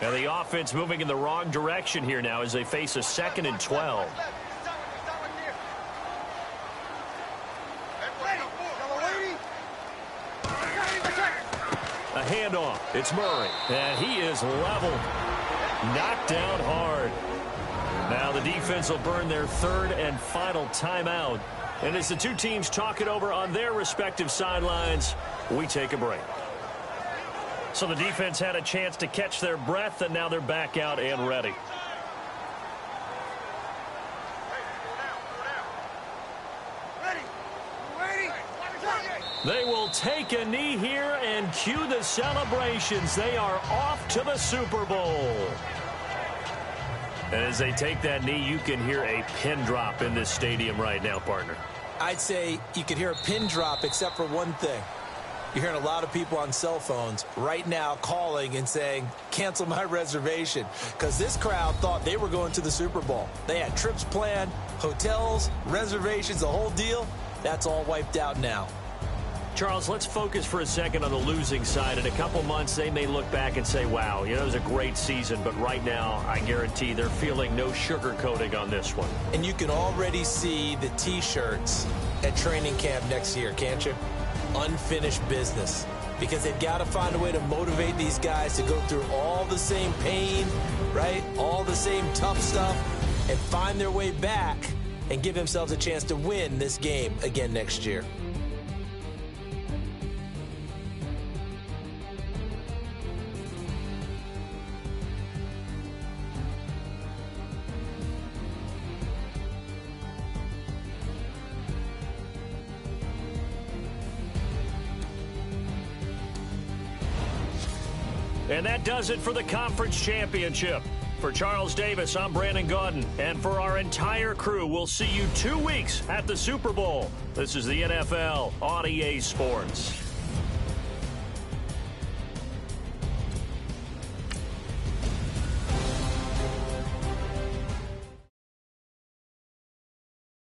Speaker 1: Now the offense moving in the wrong direction here now as they face a 2nd and 12. A handoff. It's Murray. And he is leveled. Knocked down hard. Now the defense will burn their third and final timeout. And as the two teams talk it over on their respective sidelines, we take a break. So the defense had a chance to catch their breath, and now they're back out and ready. They will take a knee here and cue the celebrations. They are off to the Super Bowl. And as they take that knee, you can hear a pin drop in this stadium right now, partner.
Speaker 2: I'd say you could hear a pin drop except for one thing. You're hearing a lot of people on cell phones right now calling and saying, cancel my reservation, because this crowd thought they were going to the Super Bowl. They had trips planned, hotels, reservations, the whole deal. That's all wiped out now.
Speaker 1: Charles, let's focus for a second on the losing side. In a couple months, they may look back and say, wow, you know, it was a great season. But right now, I guarantee they're feeling no sugarcoating on this one.
Speaker 2: And you can already see the T-shirts at training camp next year, can't you? Unfinished business. because they've got to find a way to motivate these guys to go through all the same pain, right? All the same tough stuff, and find their way back and give themselves a chance to win this game again next year.
Speaker 1: And that does it for the conference championship. For Charles Davis, I'm Brandon Gaudin. And for our entire crew, we'll see you 2 weeks at the Super Bowl. This is the NFL on EA Sports.